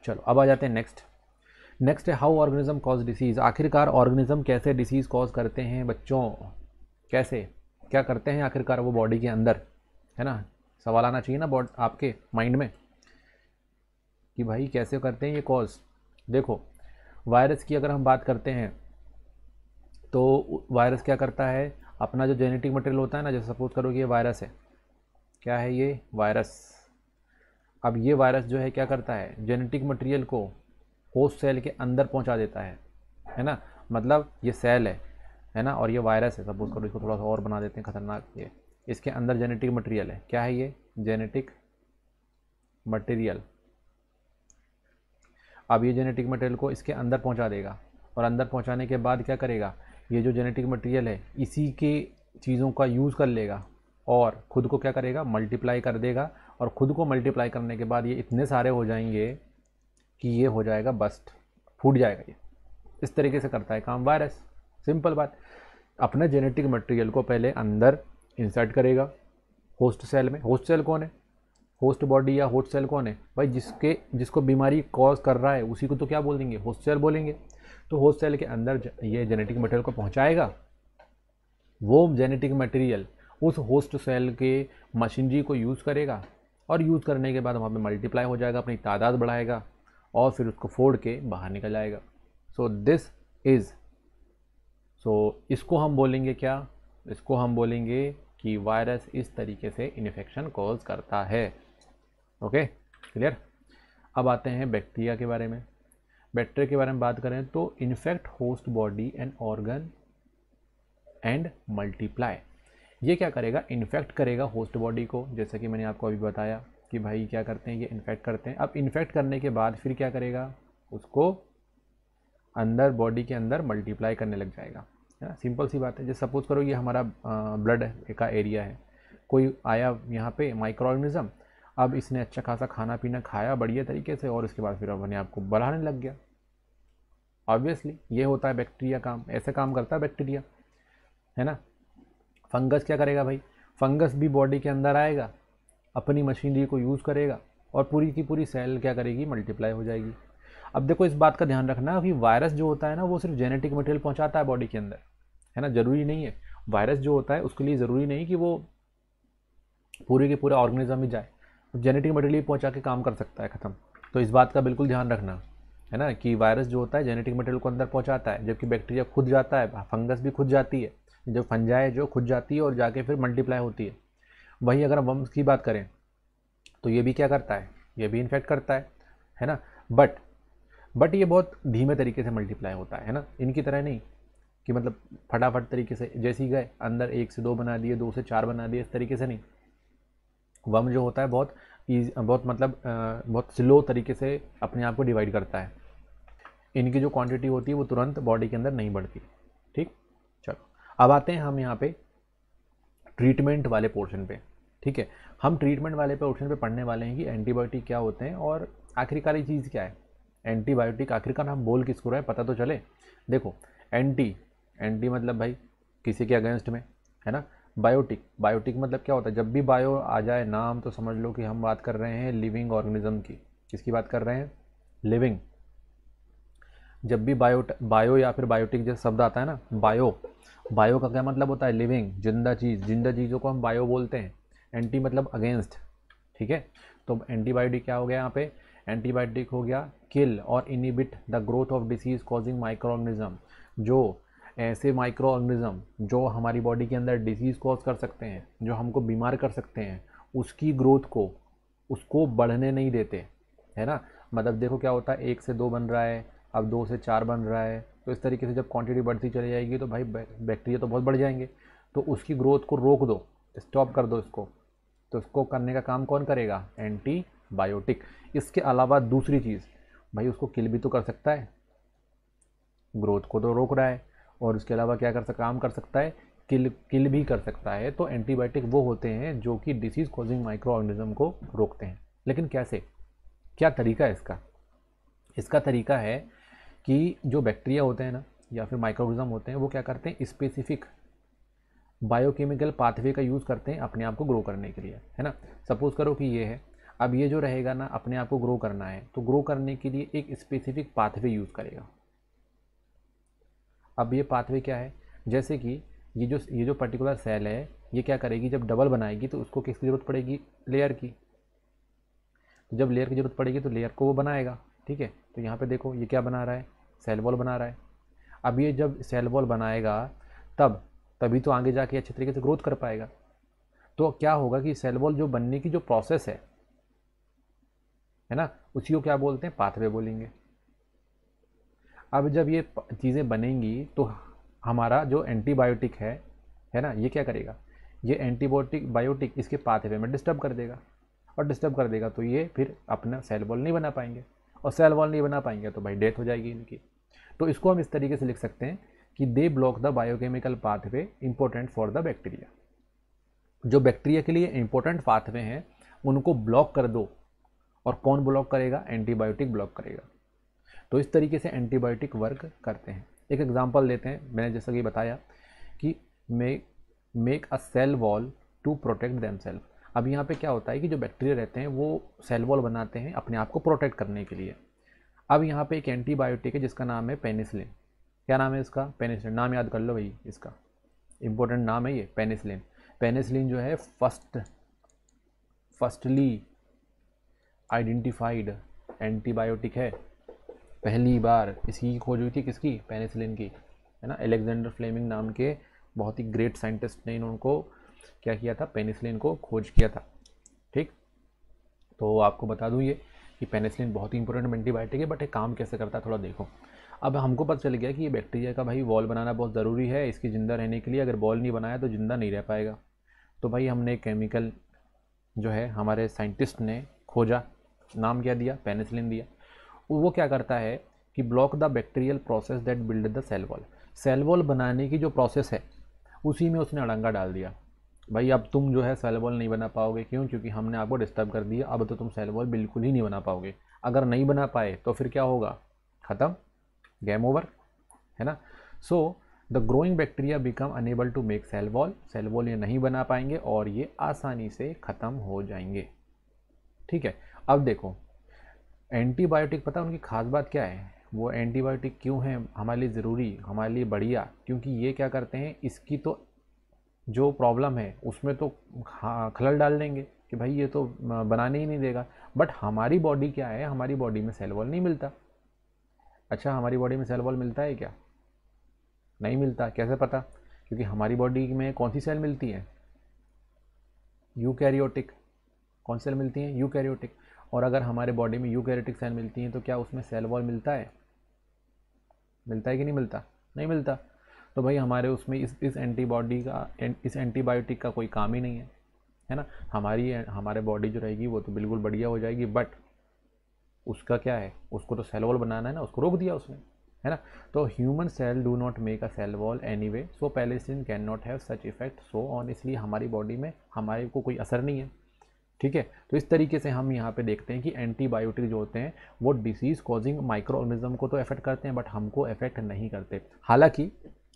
चलो अब आ जाते हैं नेक्स्ट है हाउ ऑर्गेनिज्म कॉज डिसीज़। आखिरकार ऑर्गेनिज्म कैसे डिसीज़ कॉज करते हैं बच्चों? कैसे, क्या करते हैं आखिरकार वो बॉडी के अंदर, है ना। सवाल आना चाहिए ना आपके माइंड में कि भाई कैसे करते हैं ये कॉज। देखो, वायरस की अगर हम बात करते हैं तो वायरस क्या करता है, अपना जो जेनेटिक मटेरियल होता है ना, जैसे सपोज करो कि ये वायरस है, क्या है ये वायरस। अब ये वायरस जो है क्या करता है, जेनेटिक मटेरियल को होस्ट सेल के अंदर पहुंचा देता है ना। मतलब ये सेल है ना, और ये वायरस है, सपोज करो इसको थोड़ा सा और बना देते हैं खतरनाक। ये इसके अंदर जेनेटिक मटेरियल है, क्या है ये जेनेटिक मटेरियल। अब ये जेनेटिक मटेरियल को इसके अंदर पहुंचा देगा, और अंदर पहुंचाने के बाद क्या करेगा, ये जो जेनेटिक मटेरियल है इसी के चीज़ों का यूज़ कर लेगा और ख़ुद को क्या करेगा, मल्टीप्लाई कर देगा। और ख़ुद को मल्टीप्लाई करने के बाद ये इतने सारे हो जाएंगे कि ये हो जाएगा बस्ट, फूट जाएगा ये। इस तरीके से करता है काम वायरस। सिंपल बात, अपने जेनेटिक मटेरियल को पहले अंदर इंसर्ट करेगा होस्ट सेल में। होस्ट सेल कौन है, होस्ट बॉडी या होस्ट सेल कौन है भाई, जिसको बीमारी कॉज कर रहा है उसी को तो क्या बोल देंगे, होस्ट सेल बोलेंगे। तो होस्ट सेल के अंदर ये जेनेटिक मटेरियल को पहुंचाएगा, वो जेनेटिक मटेरियल उस होस्ट सेल के मशीनरी को यूज़ करेगा, और यूज़ करने के बाद वहाँ पे मल्टीप्लाई हो जाएगा, अपनी तादाद बढ़ाएगा और फिर उसको फोड़ के बाहर निकल आएगा। इसको हम बोलेंगे क्या, इसको हम बोलेंगे कि वायरस इस तरीके से इन्फेक्शन कॉज करता है। Okay clear. अब आते हैं बैक्टीरिया के बारे में। बैक्टीरिया के बारे में बात करें तो infect host body and organ and multiply. ये क्या करेगा, इन्फेक्ट करेगा होस्ट बॉडी को, जैसे कि मैंने आपको अभी बताया कि भाई क्या करते हैं, ये इन्फेक्ट करते हैं। अब इन्फेक्ट करने के बाद फिर क्या करेगा, उसको अंदर बॉडी के अंदर मल्टीप्लाई करने लग जाएगा, है ना। सिंपल सी बात है। जैसे सपोज करो ये हमारा ब्लड का एरिया है, कोई आया यहाँ पे माइक्रो ऑर्गेनिज्म, अब इसने अच्छा खासा खाना पीना खाया बढ़िया तरीके से, और उसके बाद फिर अपने आप को बढ़ाने लग गया। ऑब्वियसली ये होता है बैक्टीरिया काम, ऐसे काम करता है बैक्टीरिया, है ना। फंगस क्या करेगा भाई, फंगस भी बॉडी के अंदर आएगा, अपनी मशीनरी को यूज़ करेगा, और पूरी की पूरी सेल क्या करेगी, मल्टीप्लाई हो जाएगी। अब देखो इस बात का ध्यान रखना कि वायरस जो होता है ना, वो सिर्फ जेनेटिक मटेरियल पहुंचाता है बॉडी के अंदर, है ना। ज़रूरी नहीं है वायरस जो होता है उसके लिए ज़रूरी नहीं कि वो पूरे के पूरे ऑर्गेनिज्म में जाए, जेनेटिक मटेरियल पहुंचा के काम कर सकता है, ख़त्म। तो इस बात का बिल्कुल ध्यान रखना, है ना, कि वायरस जो होता है जेनेटिक मटेरियल को अंदर पहुंचाता है, जबकि बैक्टीरिया खुद जाता है, फंगस भी खुद जाती है, जो फंजाई जो खुद जाती है और जाके फिर मल्टीप्लाई होती है। वहीं अगर हम वम्स की बात करें तो ये भी क्या करता है, ये भी इन्फेक्ट करता है ना। बट ये बहुत धीमे तरीके से मल्टीप्लाई होता है ना, इनकी तरह नहीं कि मतलब फटाफट तरीके से जैसे ही गए अंदर 1 से 2 बना दिए, 2 से 4 बना दिए, इस तरीके से नहीं। वम जो होता है बहुत स्लो तरीके से अपने आप को डिवाइड करता है। इनकी जो क्वांटिटी होती है वो तुरंत बॉडी के अंदर नहीं बढ़ती। ठीक, चलो अब आते हैं हम यहाँ पे ट्रीटमेंट वाले पोर्शन पे। ठीक है, हम ट्रीटमेंट वाले पोर्शन पे पढ़ने वाले हैं कि एंटीबायोटिक क्या होते हैं और आखिरकार ये चीज़ क्या है। एंटीबायोटिक आखिरकार हम बोल किसको रहे हैं पता तो चले। देखो एंटी मतलब भाई किसी के अगेंस्ट में, है ना। बायोटिक मतलब क्या होता है, जब भी बायो आ जाए नाम तो समझ लो कि हम बात कर रहे हैं लिविंग ऑर्गेनिज्म की। किसकी बात कर रहे हैं, लिविंग। जब भी बायो या फिर बायोटिक जैसा शब्द आता है ना, बायो का क्या मतलब होता है, लिविंग, जिंदा चीज़ों को हम बायो बोलते हैं। एंटी मतलब अगेंस्ट। ठीक है, तो एंटीबायोटिक क्या हो गया यहाँ पे, एंटीबायोटिक हो गया किल और inhibit the growth of disease causing micro organism. जो ऐसे माइक्रो ऑर्गेनिज्म जो हमारी बॉडी के अंदर डिसीज़ कॉज कर सकते हैं, जो हमको बीमार कर सकते हैं, उसकी ग्रोथ को उसको बढ़ने नहीं देते, है ना। मतलब देखो क्या होता है, 1 से 2 बन रहा है, अब 2 से 4 बन रहा है, तो इस तरीके से जब क्वांटिटी बढ़ती चली जाएगी तो भाई बैक्टीरिया तो बहुत बढ़ जाएंगे, तो उसकी ग्रोथ को रोक दो, स्टॉप कर दो इसको। तो इसको करने का काम कौन करेगा, एंटीबायोटिक। इसके अलावा दूसरी चीज़, भाई उसको किल भी तो कर सकता है, ग्रोथ को तो रोक रहा है, और उसके अलावा क्या काम कर सकता है, किल भी कर सकता है। तो एंटीबायोटिक वो होते हैं जो कि डिसीज़ कॉजिंग माइक्रो ऑर्गेनिज्म को रोकते हैं। लेकिन कैसे, क्या तरीका है इसका। इसका तरीका है कि जो बैक्टीरिया होते हैं ना या फिर माइक्रो ऑर्गेनिज्म होते हैं, वो क्या करते हैं, स्पेसिफिक बायोकेमिकल पाथवे का यूज़ करते हैं अपने आप को ग्रो करने के लिए, है ना। सपोज करो कि ये है, अब ये जो रहेगा ना, अपने आप को ग्रो करना है, तो ग्रो करने के लिए एक स्पेसिफिक पाथवे यूज़ करेगा। अब ये पाथवे क्या है, जैसे कि ये जो पर्टिकुलर सेल है, ये क्या करेगी, जब डबल बनाएगी तो उसको किसकी ज़रूरत पड़ेगी, लेयर की। तो जब लेयर की ज़रूरत पड़ेगी तो लेयर को वो बनाएगा। ठीक है, तो यहाँ पे देखो ये क्या बना रहा है, सेल वॉल बना रहा है। अब ये जब सेल वॉल बनाएगा तभी तो आगे जाके अच्छे तरीके से ग्रोथ कर पाएगा। तो क्या होगा कि सेल वॉल जो बनने की जो प्रोसेस है ना, उसी को क्या बोलते हैं, पाथवे बोलेंगे। अब जब ये चीज़ें बनेंगी तो हमारा जो एंटीबायोटिक है ना, ये क्या करेगा, ये एंटीबायोटिक इसके पाथवे में डिस्टर्ब कर देगा, और डिस्टर्ब कर देगा तो ये फिर अपना सेल वॉल नहीं बना पाएंगे, और सेल वॉल नहीं बना पाएंगे तो भाई डेथ हो जाएगी इनकी। तो इसको हम इस तरीके से लिख सकते हैं कि they block the biochemical pathway important for the bacteria. जो बैक्टीरिया के लिए इंपॉर्टेंट पाथवे हैं उनको ब्लॉक कर दो, और कौन ब्लॉक करेगा, एंटीबायोटिक ब्लॉक करेगा। तो इस तरीके से एंटीबायोटिक वर्क करते हैं। एक एग्जांपल लेते हैं, मैंने जैसा कि बताया कि make a cell wall to protect themself. अब यहाँ पे क्या होता है कि जो बैक्टीरिया रहते हैं वो सेल वॉल बनाते हैं अपने आप को प्रोटेक्ट करने के लिए। अब यहाँ पे एक एंटीबायोटिक है जिसका नाम है पेनिसिलिन। क्या नाम है इसका, पेनिसिलिन। नाम याद कर लो भाई, इसका इंपॉर्टेंट नाम है ये पेनिसिलिन। पेनिसिलिन जो है फर्स्टली आइडेंटिफाइड एंटीबायोटिक है। पहली बार इसकी खोज हुई थी, किसकी, पेनिसिलिन की, है ना। अलेक्जेंडर फ्लेमिंग नाम के बहुत ही ग्रेट साइंटिस्ट ने इनको क्या किया था, पेनिसिलिन को खोज किया था। ठीक, तो आपको बता दूं ये कि पेनिसिलिन बहुत ही इंपॉर्टेंट एंटीबायोटिक है, बट ये काम कैसे करता है थोड़ा देखो। अब हमको पता चल गया कि ये बैक्टीरिया का भाई वॉल बनाना बहुत ज़रूरी है इसकी ज़िंदा रहने के लिए। अगर वॉल नहीं बनाया तो ज़िंदा नहीं रह पाएगा। तो भाई हमने केमिकल जो है हमारे साइंटिस्ट ने खोजा, नाम क्या दिया, पेनिसिलिन दिया। वो क्या करता है कि block the bacterial process that build the cell wall. Cell wall बनाने की जो प्रोसेस है उसी में उसने अड़ंगा डाल दिया। भाई अब तुम जो है सेल वॉल नहीं बना पाओगे, क्यों, क्योंकि हमने आपको डिस्टर्ब कर दिया। अब तो तुम सेल वॉल बिल्कुल ही नहीं बना पाओगे। अगर नहीं बना पाए तो फिर क्या होगा, ख़त्म, गेम ओवर, है ना। So the growing bacteria become unable to make cell wall. Cell wall ये नहीं बना पाएंगे और ये आसानी से ख़त्म हो जाएंगे। ठीक है, अब देखो एंटीबायोटिक, पता है उनकी खास बात क्या है, वो एंटीबायोटिक क्यों है हमारे लिए ज़रूरी, हमारे लिए बढ़िया, क्योंकि ये क्या करते हैं, इसकी तो जो प्रॉब्लम है उसमें तो खलल डाल देंगे कि भाई ये तो बनाने ही नहीं देगा। बट हमारी बॉडी क्या है, हमारी बॉडी में सेल वॉल नहीं मिलता। अच्छा, हमारी बॉडी में सेल वॉल मिलता है क्या, नहीं मिलता। कैसे पता, क्योंकि हमारी बॉडी में कौन सी सेल मिलती है, यूकैरियोटिक। कौन सेल मिलती हैं, यूकैरियोटिक। और अगर हमारे बॉडी में यूकैरियोटिक सेल मिलती हैं तो क्या उसमें सेल वॉल मिलता है, मिलता है कि नहीं मिलता, नहीं मिलता। तो भाई हमारे उसमें इस एंटीबॉडी का, इस एंटीबायोटिक का कोई काम ही नहीं है ना। हमारे बॉडी जो रहेगी वो तो बिल्कुल बढ़िया हो जाएगी, बट उसका क्या है, उसको तो सेल वॉल बनाना है ना, उसको रोक दिया उसने, है ना। तो human cell do not make a cell wall anyway, so penicillin can not have such effect so on. इसलिए हमारी बॉडी में हमारे को कोई असर नहीं है। ठीक है, तो इस तरीके से हम यहाँ पे देखते हैं कि एंटीबायोटिक जो होते हैं वो डिसीज़ कॉजिंग माइक्रो ऑर्गेनिज्म को तो अफेक्ट करते हैं, बट हमको अफेक्ट नहीं करते।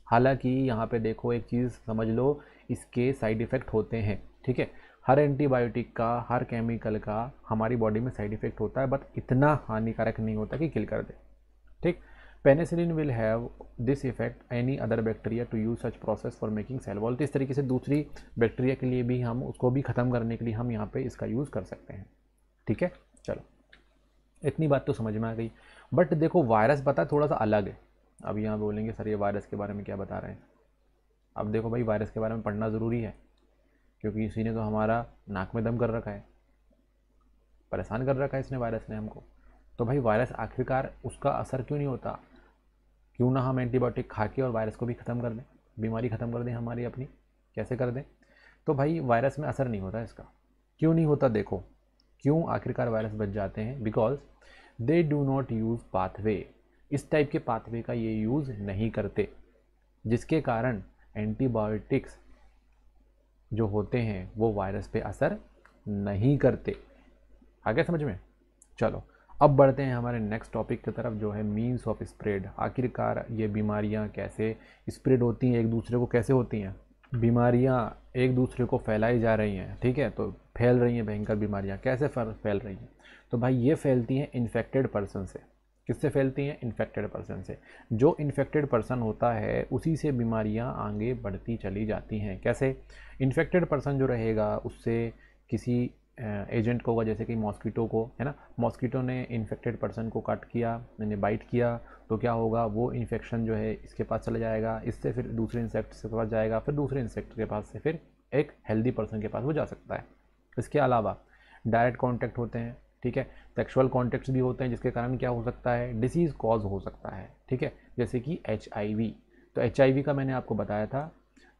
हालांकि यहाँ पे देखो एक चीज़ समझ लो, इसके साइड इफ़ेक्ट होते हैं। ठीक है, हर एंटीबायोटिक का, हर केमिकल का हमारी बॉडी में साइड इफ़ेक्ट होता है, बट इतना हानिकारक नहीं होता कि किल कर दे। ठीक, penicillin will have this effect any other bacteria to use such process for making cell wall. तो इस तरीके से दूसरी बैक्टीरिया के लिए भी हम उसको भी ख़त्म करने के लिए हम यहाँ पे इसका यूज़ कर सकते हैं। ठीक है, चलो इतनी बात तो समझ में आ गई। बट देखो वायरस पता थोड़ा सा अलग है। अब यहाँ बोलेंगे सर ये वायरस के बारे में क्या बता रहे हैं। अब देखो भाई वायरस के बारे में पढ़ना ज़रूरी है, क्योंकि इसी ने तो हमारा नाक में दम कर रखा है, परेशान कर रखा है इसने, वायरस ने हमको। तो भाई वायरस आखिरकार उसका असर क्यों नहीं होता, क्यों ना हम एंटीबायोटिक खा के और वायरस को भी ख़त्म कर दें, बीमारी ख़त्म कर दें हमारी अपनी, कैसे कर दें। तो भाई वायरस में असर नहीं होता इसका, क्यों नहीं होता, देखो क्यों आखिरकार वायरस बच जाते हैं, because they do not use pathway. इस टाइप के पाथवे का ये यूज़ नहीं करते, जिसके कारण एंटीबायोटिक्स जो होते हैं वो वायरस पे असर नहीं करते। आगे समझ में, चलो अब बढ़ते हैं हमारे नेक्स्ट टॉपिक की तरफ, जो है मीन्स ऑफ स्प्रेड। आखिरकार ये बीमारियां कैसे स्प्रेड होती हैं, एक दूसरे को कैसे होती हैं, बीमारियां एक दूसरे को फैलाई जा रही हैं। ठीक है, तो फैल रही हैं भयंकर बीमारियां, कैसे फैल रही हैं, तो भाई ये फैलती हैं इन्फेक्टेड पर्सन से। किससे फैलती हैं, इन्फेक्टेड पर्सन से। जो इन्फेक्टेड पर्सन होता है उसी से बीमारियां आगे बढ़ती चली जाती हैं। कैसे, इन्फेक्टेड पर्सन जो रहेगा उससे किसी एजेंट को होगा, जैसे कि मॉस्किटो को, है ना, मॉस्किटो ने इन्फेक्टेड पर्सन को कट किया, मैंने बाइट किया, तो क्या होगा, वो इन्फेक्शन जो है इसके पास चला जाएगा, इससे फिर दूसरे इंसेक्ट के पास जाएगा, फिर दूसरे इंसेक्ट के पास से फिर एक हेल्दी पर्सन के पास वो जा सकता है। इसके अलावा डायरेक्ट कॉन्टैक्ट होते हैं, ठीक है, सेक्सुअल कॉन्टैक्ट्स भी होते हैं, जिसके कारण क्या हो सकता है, डिसीज़ कॉज हो सकता है, ठीक है, जैसे कि HIV। तो HIV का मैंने आपको बताया था,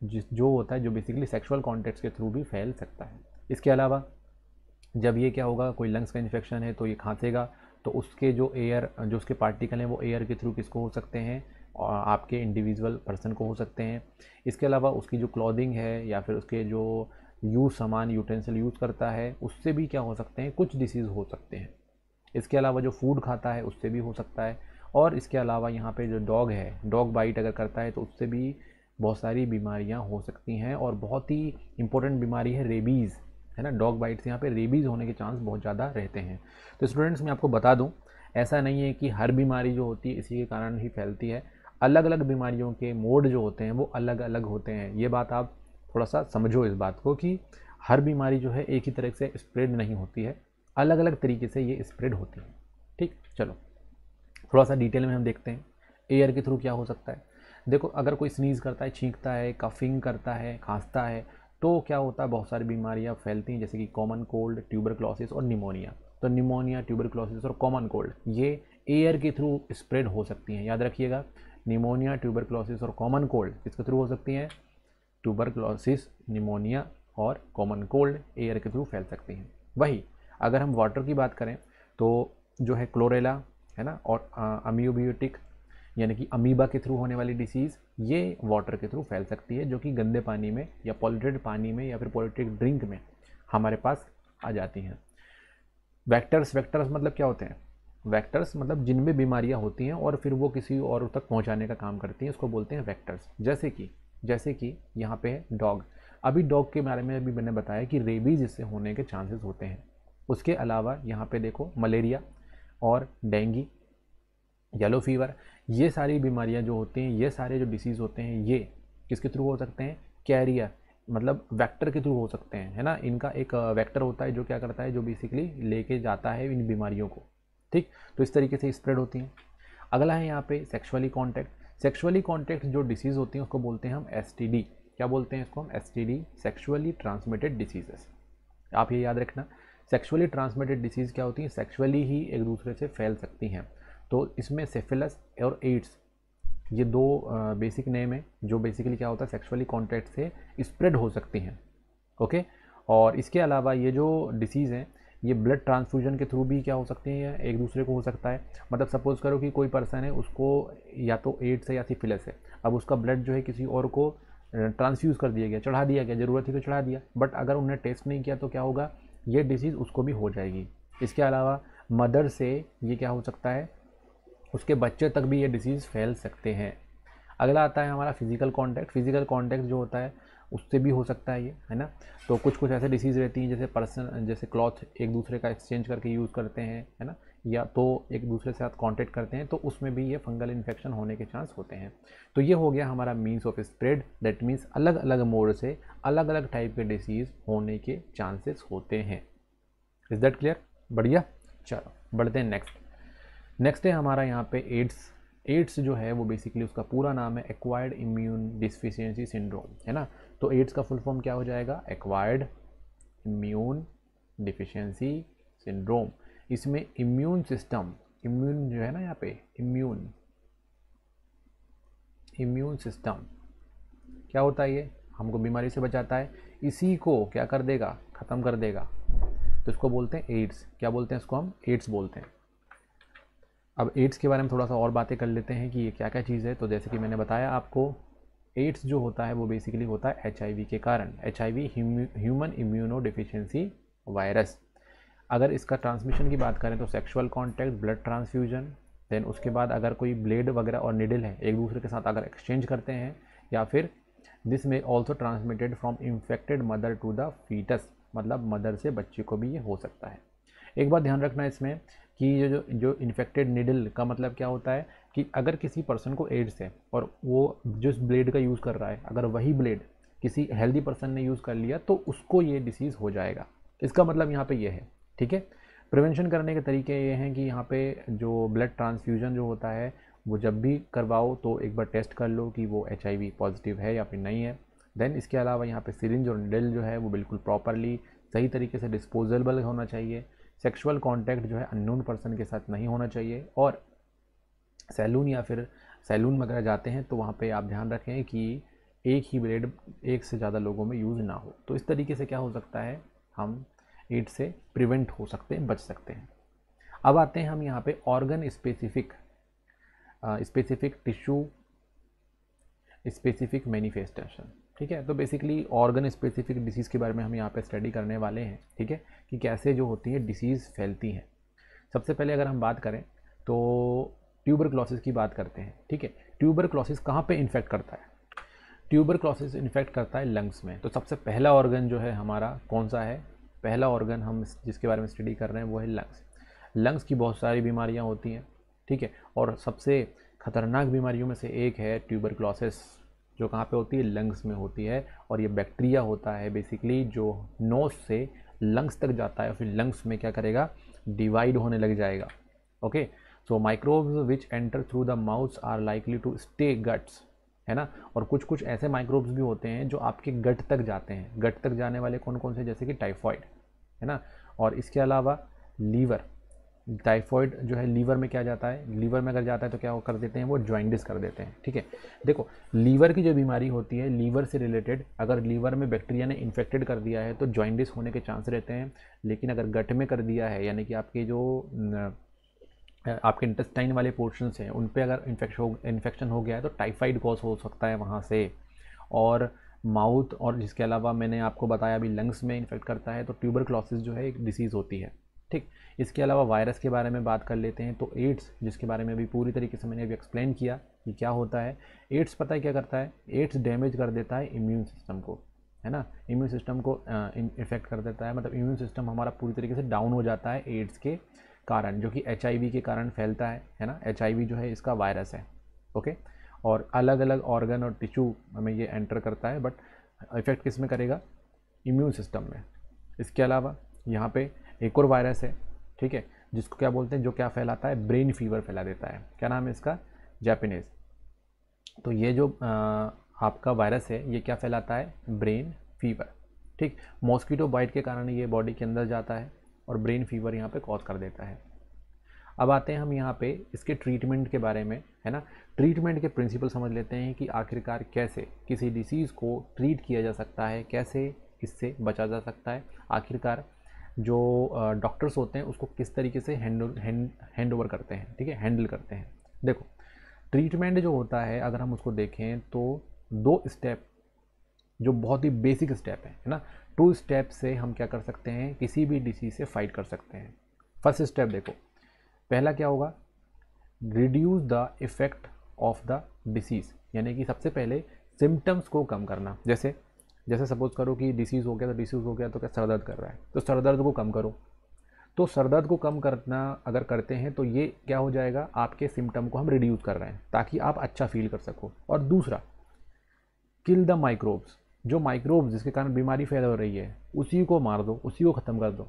जो होता है, जो बेसिकली सेक्सुअल कॉन्टैक्ट्स के थ्रू भी फैल सकता है। इसके अलावा जब ये क्या होगा, कोई लंग्स का इन्फेक्शन है तो ये खांसेगा, तो उसके जो एयर, जो उसके पार्टिकल हैं वो एयर के थ्रू किसको हो सकते हैं, और आपके इंडिविजुअल पर्सन को हो सकते हैं। इसके अलावा उसकी जो क्लॉथिंग है या फिर उसके जो सामान यूटेंसिल यूज़ करता है, उससे भी क्या हो सकते हैं, कुछ डिसीज़ हो सकते हैं। इसके अलावा जो फूड खाता है उससे भी हो सकता है। और इसके अलावा यहाँ पे जो डॉग है, डॉग बाइट अगर करता है तो उससे भी बहुत सारी बीमारियाँ हो सकती हैं, और बहुत ही इंपॉर्टेंट बीमारी है रेबीज़, है ना, डॉग बाइट से यहाँ पे रेबीज़ होने के चांस बहुत ज़्यादा रहते हैं। तो स्टूडेंट्स, मैं आपको बता दूँ, ऐसा नहीं है कि हर बीमारी जो होती है इसी के कारण ही फैलती है। अलग अलग बीमारियों के मोड जो होते हैं वो अलग अलग होते हैं। ये बात आप थोड़ा सा समझो इस बात को, कि हर बीमारी जो है एक ही तरह से स्प्रेड नहीं होती है, अलग अलग तरीके से ये स्प्रेड होती है। ठीक, चलो थोड़ा सा डिटेल में हम देखते हैं एयर के थ्रू क्या हो सकता है। देखो, अगर कोई स्नीज़ करता है, छींकता है, कफिंग करता है, खांसता है, तो क्या होता है, बहुत सारी बीमारियां फैलती हैं, जैसे कि कॉमन कोल्ड, ट्यूबरक्लोसिस और निमोनिया। तो निमोनिया, ट्यूबरक्लोसिस और कॉमन कोल्ड ये एयर के थ्रू स्प्रेड हो सकती हैं। याद रखिएगा, निमोनिया, ट्यूबरक्लोसिस और कॉमन कोल्ड किसके थ्रू हो सकती हैं, ट्यूबरक्लोसिस, निमोनिया और कॉमन कोल्ड एयर के थ्रू फैल सकती हैं। वही अगर हम वाटर की बात करें तो जो है क्लोरेला, है ना, और अमीबोटिक यानी कि अमीबा के थ्रू होने वाली डिसीज़, ये वाटर के थ्रू फैल सकती है, जो कि गंदे पानी में या पॉल्यूटेड पानी में या फिर पॉल्यूटेड ड्रिंक में हमारे पास आ जाती हैं। वेक्टर्स, वेक्टर्स मतलब क्या होते हैं, वेक्टर्स मतलब जिनमें बीमारियां होती हैं और फिर वो किसी और तक पहुंचाने का काम करती हैं, उसको बोलते हैं वेक्टर्स। जैसे कि यहाँ पे है डॉग। अभी डॉग के बारे में अभी मैंने बताया कि रेबीज इससे होने के चांसेस होते हैं। उसके अलावा यहाँ पे देखो मलेरिया और डेंगू, येलो फीवर, ये सारी बीमारियां जो होती हैं, ये सारे जो डिसीज़ होते हैं, ये किसके थ्रू हो सकते हैं, कैरियर मतलब वेक्टर के थ्रू हो सकते हैं, है ना। इनका एक वेक्टर होता है जो क्या करता है, जो बेसिकली लेके जाता है इन बीमारियों को, ठीक। तो इस तरीके से स्प्रेड होती हैं। अगला है यहाँ पे सेक्सुअली कॉन्टैक्ट। सेक्सुअली कॉन्टैक्ट जो डिसीज़ होती हैं उसको बोलते हैं हम STD। क्या बोलते हैं इसको हम, STD, सेक्सुअली ट्रांसमिटेड डिसीजेस। आप ये याद रखना, सेक्सुअली ट्रांसमिटेड डिसीज़ क्या होती हैं, सेक्सुअली ही एक दूसरे से फैल सकती हैं। तो इसमें सिफिलिस और एड्स, ये दो बेसिक नेम है, जो बेसिकली क्या होता है, सेक्सुअली कॉन्टैक्ट से स्प्रेड हो सकती हैं, ओके। और इसके अलावा ये जो डिसीज़ हैं, ये ब्लड ट्रांसफ्यूजन के थ्रू भी क्या हो सकती हैं, एक दूसरे को हो सकता है। मतलब सपोज़ करो कि कोई पर्सन है, उसको या तो एड्स है या सिफिलिस है, अब उसका ब्लड जो है किसी और को ट्रांसफ्यूज़ कर दिया गया, चढ़ा दिया गया, ज़रूरत थी तो चढ़ा दिया, बट अगर उन्होंने टेस्ट नहीं किया तो क्या होगा, ये डिसीज़ उसको भी हो जाएगी। इसके अलावा मदर से ये क्या हो सकता है, उसके बच्चे तक भी ये डिसीज़ फैल सकते हैं। अगला आता है हमारा फिजिकल कांटेक्ट। फिजिकल कांटेक्ट जो होता है उससे भी हो सकता है ये, है ना। तो कुछ कुछ ऐसे डिसीज़ रहती हैं, जैसे पर्सन, जैसे क्लॉथ एक दूसरे का एक्सचेंज करके यूज़ करते हैं, है ना, या तो एक दूसरे के साथ कांटेक्ट करते हैं, तो उसमें भी ये फंगल इन्फेक्शन होने के चांस होते हैं। तो ये हो गया हमारा means of spread, that means अलग अलग मोड से अलग अलग टाइप के डिसीज़ होने के चांसेस होते हैं। Is that clear? बढ़िया, चलो बढ़ते हैं नेक्स्ट है हमारा यहाँ पे एड्स। एड्स जो है वो बेसिकली उसका पूरा नाम है एक्वायर्ड इम्यून डिफिशियंसी सिंड्रोम, है ना। तो एड्स का फुल फॉर्म क्या हो जाएगा, एक्वायर्ड इम्यून डिफिशियंसी सिंड्रोम। इसमें इम्यून सिस्टम, इम्यून जो है ना यहाँ पे, इम्यून सिस्टम क्या होता है, ये हमको बीमारी से बचाता है, इसी को क्या कर देगा, ख़त्म कर देगा। तो इसको बोलते हैं एड्स। क्या बोलते हैं इसको हम, एड्स बोलते हैं। अब एड्स के बारे में थोड़ा सा और बातें कर लेते हैं कि ये क्या क्या चीज़ है। तो जैसे कि मैंने बताया आपको, एड्स जो होता है वो बेसिकली होता है HIV के कारण। HIV human immuno deficiency virus. अगर इसका ट्रांसमिशन की बात करें तो sexual contact, blood transfusion, then उसके बाद अगर कोई ब्लेड वगैरह और निडल है एक दूसरे के साथ अगर एक्सचेंज करते हैं, या फिर दिस में also transmitted from infected mother to the foetus, मतलब मदर से बच्चे को भी ये हो सकता है। एक बात ध्यान रखना इसमें कि ये जो इन्फेक्टेड निडल का मतलब क्या होता है कि अगर किसी पर्सन को एड्स है और वो जिस ब्लेड का यूज़ कर रहा है, अगर वही ब्लेड किसी हेल्दी पर्सन ने यूज़ कर लिया तो उसको ये डिसीज़ हो जाएगा, इसका मतलब यहाँ पे ये है, ठीक है। प्रिवेंशन करने के तरीके ये हैं कि यहाँ पे जो ब्लड ट्रांसफ्यूजन जो होता है वो जब भी करवाओ तो एक बार टेस्ट कर लो कि वो HIV पॉजिटिव है या फिर नहीं है। देन इसके अलावा यहाँ पे सिरिंज और निडल जो है वो बिल्कुल प्रॉपरली सही तरीके से डिस्पोजेबल होना चाहिए। सेक्सुअल कॉन्टैक्ट जो है अननोन पर्सन के साथ नहीं होना चाहिए। और सैलून या फिर सैलून वगैरह जाते हैं तो वहाँ पे आप ध्यान रखें कि एक ही ब्लेड एक से ज़्यादा लोगों में यूज़ ना हो। तो इस तरीके से क्या हो सकता है, हम एड्स से प्रिवेंट हो सकते हैं, बच सकते हैं। अब आते हैं हम यहाँ पे organ specific tissue specific manifestation, ठीक है। तो बेसिकली ऑर्गन स्पेसिफिक डिसीज़ के बारे में हम यहाँ पे स्टडी करने वाले हैं, ठीक है, कि कैसे जो होती है डिसीज़ फैलती हैं। सबसे पहले अगर हम बात करें तो ट्यूबरक्लोसिस की बात करते हैं, ठीक है। ट्यूबरक्लोसिस कहाँ पे इन्फेक्ट करता है? ट्यूबरक्लोसिस इन्फेक्ट करता है लंग्स में। तो सबसे पहला ऑर्गन जो है हमारा कौन सा है? पहला ऑर्गन हम जिसके बारे में स्टडी कर रहे हैं वो है लंग्स। लंग्स की बहुत सारी बीमारियां होती हैं, ठीक है, और सबसे खतरनाक बीमारियों में से एक है ट्यूबरक्लोसिस, जो कहाँ पे होती है? लंग्स में होती है। और ये बैक्टीरिया होता है बेसिकली जो नोज से लंग्स तक जाता है और फिर लंग्स में क्या करेगा? डिवाइड होने लग जाएगा। Okay, so microbes which enter through the mouth are likely to stay guts, है ना। और कुछ कुछ ऐसे माइक्रोब्स भी होते हैं जो आपके गट तक जाते हैं। गट तक जाने वाले कौन कौन से? जैसे कि टाइफॉइड, है ना। और इसके अलावा लीवर, टाइफॉइड जो है लीवर में क्या जाता है? लीवर में अगर जाता है तो क्या कर देते हैं? वो जॉइंडिस कर देते हैं, ठीक है। देखो, लीवर की जो बीमारी होती है, लीवर से रिलेटेड अगर लीवर में बैक्टीरिया ने इन्फेक्टेड कर दिया है तो जॉइंडिस होने के चांस रहते हैं। लेकिन अगर गट में कर दिया है, यानी कि आपके जो आपके इंटेस्टाइन वाले पोर्शंस हैं उन पे अगर इन्फेक्शन हो गया है तो टाइफाइड कॉज हो सकता है वहाँ से। और माउथ और जिसके अलावा मैंने आपको बताया अभी लंग्स में इन्फेक्ट करता है, तो ट्यूबरक्लोसिस जो है एक डिसीज़ होती है, ठीक। इसके अलावा वायरस के बारे में बात कर लेते हैं तो एड्स, जिसके बारे में अभी पूरी तरीके से मैंने अभी एक्सप्लेन किया कि क्या होता है। एड्स पता है क्या करता है? एड्स डैमेज कर देता है इम्यून सिस्टम को, है ना। इम्यून सिस्टम को इफेक्ट कर देता है, मतलब इम्यून सिस्टम हमारा पूरी तरीके से डाउन हो जाता है एड्स के कारण, जो कि HIV के कारण फैलता है ना। HIV जो है इसका वायरस है, ओके। और अलग अलग ऑर्गन और टिश्यू में ये एंटर करता है, बट इफेक्ट किस में करेगा? इम्यून सिस्टम में। इसके अलावा यहाँ पे एक और वायरस है, ठीक है, जिसको क्या बोलते हैं, जो क्या फैलाता है? ब्रेन फीवर फैला देता है। क्या नाम है इसका? जापानीज। तो ये जो आपका वायरस है ये क्या फैलाता है? ब्रेन फीवर, ठीक। मॉस्किटो बाइट के कारण ये बॉडी के अंदर जाता है और ब्रेन फीवर यहाँ पे कॉज कर देता है। अब आते हैं हम यहाँ पे इसके ट्रीटमेंट के बारे में, है ना। ट्रीटमेंट के प्रिंसिपल समझ लेते हैं कि आखिरकार कैसे किसी डिसीज़ को ट्रीट किया जा सकता है, कैसे इससे बचा जा सकता है, आखिरकार जो डॉक्टर्स होते हैं उसको किस तरीके से हैंड ओवर करते हैं, ठीक है, हैंडल करते हैं। देखो, ट्रीटमेंट जो होता है अगर हम उसको देखें तो 2 स्टेप जो बहुत ही बेसिक स्टेप है ना, 2 स्टेप से हम क्या कर सकते हैं? किसी भी डिसीज से फाइट कर सकते हैं। फर्स्ट स्टेप देखो, पहला क्या होगा? Reduce the effect of the disease, यानी कि सबसे पहले सिम्टम्स को कम करना। जैसे सपोज करो कि डिसीज़ हो गया तो क्या सर दर्द कर रहा है, तो सर दर्द को कम करो। तो सर दर्द को कम करना अगर करते हैं तो ये क्या हो जाएगा? आपके सिम्टम को हम रिड्यूस कर रहे हैं ताकि आप अच्छा फील कर सको। और दूसरा, किल द माइक्रोब्स, जो माइक्रोब्स जिसके कारण बीमारी फैल हो रही है उसी को मार दो, उसी को ख़त्म कर दो।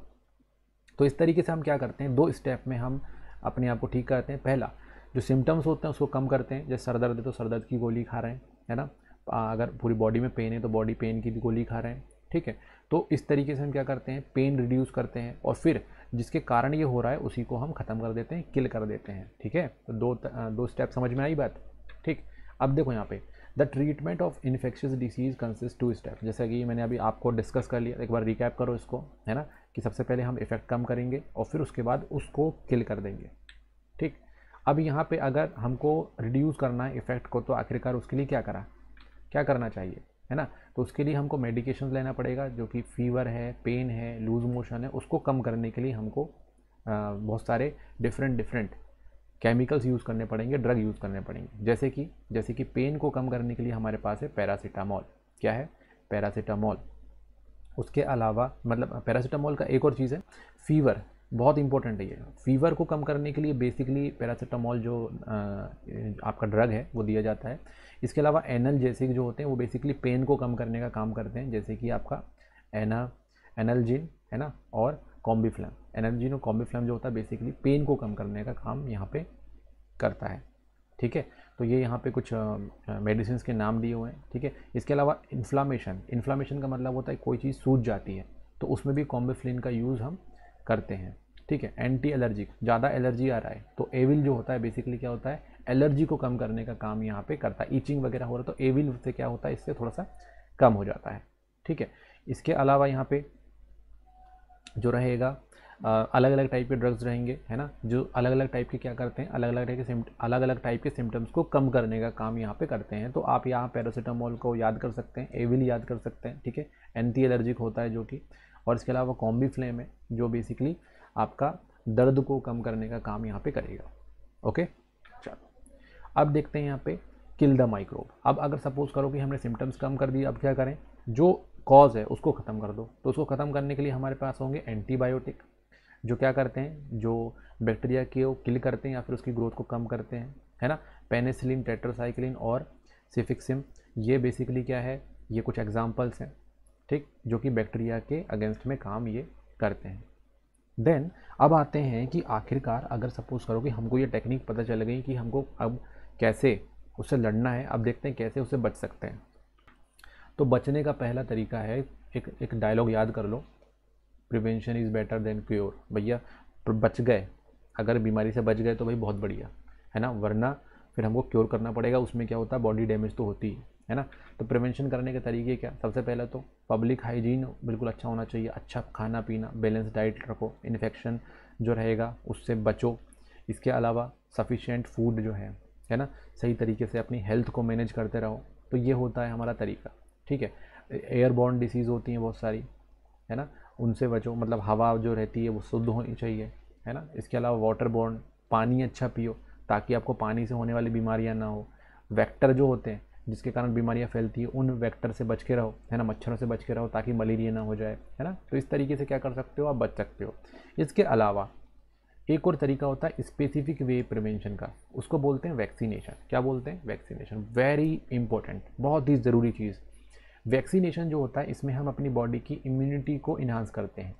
तो इस तरीके से हम क्या करते हैं? 2 स्टेप में हम अपने आप को ठीक करते हैं। पहला, जो सिम्टम्स होते हैं उसको कम करते हैं। जैसे सर दर्द है तो सर दर्द की गोली खा रहे हैं, है ना। अगर पूरी बॉडी में पेन है तो बॉडी पेन की भी गोली खा रहे हैं, ठीक है। तो इस तरीके से हम क्या करते हैं? पेन रिड्यूस करते हैं और फिर जिसके कारण ये हो रहा है उसी को हम ख़त्म कर देते हैं, किल कर देते हैं, ठीक है। तो दो स्टेप समझ में आई बात, ठीक। अब देखो यहाँ पे the treatment of infectious disease consist 2 step, जैसा कि मैंने अभी आपको डिस्कस कर लिया, एक बार रिकैप करो इसको, है ना, कि सबसे पहले हम इफेक्ट कम करेंगे और फिर उसके बाद उसको किल कर देंगे, ठीक। अब यहाँ पे अगर हमको रिड्यूस करना है इफेक्ट को तो आखिरकार उसके लिए क्या करना चाहिए, है ना। तो उसके लिए हमको मेडिकेशन लेना पड़ेगा, जो कि फीवर है, पेन है, लूज मोशन है, उसको कम करने के लिए हमको बहुत सारे डिफरेंट केमिकल्स यूज़ करने पड़ेंगे, ड्रग यूज़ करने पड़ेंगे। जैसे कि पेन को कम करने के लिए हमारे पास है पैरासीटामोल। क्या है? पैरासीटामोल। उसके अलावा मतलब पैरासीटामोल का एक और चीज़ है फीवर, बहुत इंपॉर्टेंट है ये। फीवर को कम करने के लिए बेसिकली पैरासीटामोल जो आपका ड्रग है वो दिया जाता है। इसके अलावा एनाल्जेसिक जो होते हैं वो बेसिकली पेन को कम करने का काम करते हैं, जैसे कि आपका एनाल्जिन, है ना, और कॉम्बिफ्लैम। एनाल्जिन और कॉम्बिफ्लैम जो होता है बेसिकली पेन को कम करने का काम यहाँ पे करता है, ठीक है। तो ये यहाँ पे कुछ मेडिसिन के नाम दिए हुए हैं, ठीक है। इसके अलावा इन्फ्लामेशन का मतलब होता है कोई चीज़ सूज जाती है, तो उसमें भी कॉम्बिफ्लिन का यूज़ हम करते हैं, ठीक है। एंटी एलर्जिक, ज़्यादा एलर्जी आ रहा है तो एविल जो होता है बेसिकली क्या होता है, एलर्जी को कम करने का काम यहाँ पे करता है। ईचिंग वगैरह हो रहा है तो एविल से क्या होता है, इससे थोड़ा सा कम हो जाता है, ठीक है। इसके अलावा यहाँ पे जो रहेगा अलग अलग टाइप के ड्रग्स रहेंगे, है ना, जो अलग अलग टाइप के क्या करते हैं, अलग अलग टाइप के सिम्टम्स को कम करने का काम यहाँ पे करते हैं। तो आप यहाँ पैरासीटामोल को याद कर सकते हैं, एविल याद कर सकते हैं, ठीक है, एंटी एलर्जिक होता है जो कि, और इसके अलावा कॉम्बिफ्लेम है जो बेसिकली आपका दर्द को कम करने का काम यहाँ पे करेगा। ओके, चलो अब देखते हैं यहाँ पे किल द माइक्रोब। अब अगर सपोज करो कि हमने सिम्टम्स कम कर दिए, अब क्या करें, जो कॉज है उसको ख़त्म कर दो। तो उसको ख़त्म करने के लिए हमारे पास होंगे एंटीबायोटिक, जो क्या करते हैं, जो बैक्टीरिया को किल करते हैं या फिर उसकी ग्रोथ को कम करते हैं, है ना। पेनिसिलिन, टेट्रासाइक्लिन और सिफिक्सिम, ये बेसिकली क्या है, ये कुछ एग्जांपल्स हैं, ठीक, जो कि बैक्टीरिया के अगेंस्ट में काम ये करते हैं। देन अब आते हैं कि आखिरकार अगर सपोज करो कि हमको ये टेक्निक पता चल गई कि हमको अब कैसे उससे लड़ना है, अब देखते हैं कैसे उससे बच सकते हैं। तो बचने का पहला तरीका है, एक डायलॉग याद कर लो, prevention is better than cure. भैया बच गए, अगर बीमारी से बच गए तो भाई बहुत बढ़िया, है ना, वरना फिर हमको क्योर करना पड़ेगा, उसमें क्या होता है, बॉडी डैमेज तो होती है ना। तो प्रिवेंशन करने के तरीके क्या, सबसे पहले तो पब्लिक हाइजीन बिल्कुल अच्छा होना चाहिए, अच्छा खाना पीना, बैलेंस डाइट रखो, इन्फेक्शन जो रहेगा उससे बचो। इसके अलावा सफिशिएंट फूड जो है ना, सही तरीके से अपनी हेल्थ को मैनेज करते रहो। तो ये होता है हमारा तरीका, ठीक है। एयरबॉर्न डिसीज़ होती हैं बहुत सारी, है ना, उनसे बचो, मतलब हवा जो रहती है वो शुद्ध होनी चाहिए, है ना। इसके अलावा वाटर बॉर्न, पानी अच्छा पियो ताकि आपको पानी से होने वाली बीमारियां ना हो। वेक्टर जो होते हैं जिसके कारण बीमारियां फैलती है, उन वेक्टर से बच के रहो, है ना, मच्छरों से बच के रहो ताकि मलेरिया ना हो जाए, है ना। तो इस तरीके से क्या कर सकते हो, आप बच सकते हो। इसके अलावा एक और तरीका होता है स्पेसिफिक वे प्रिवेंशन का, उसको बोलते हैं वैक्सीनेशन। क्या बोलते हैं, वैक्सीनेशन। वेरी इंपॉर्टेंट, बहुत ही ज़रूरी चीज़। वैक्सीनेशन जो होता है इसमें हम अपनी बॉडी की इम्यूनिटी को इन्हांस करते हैं।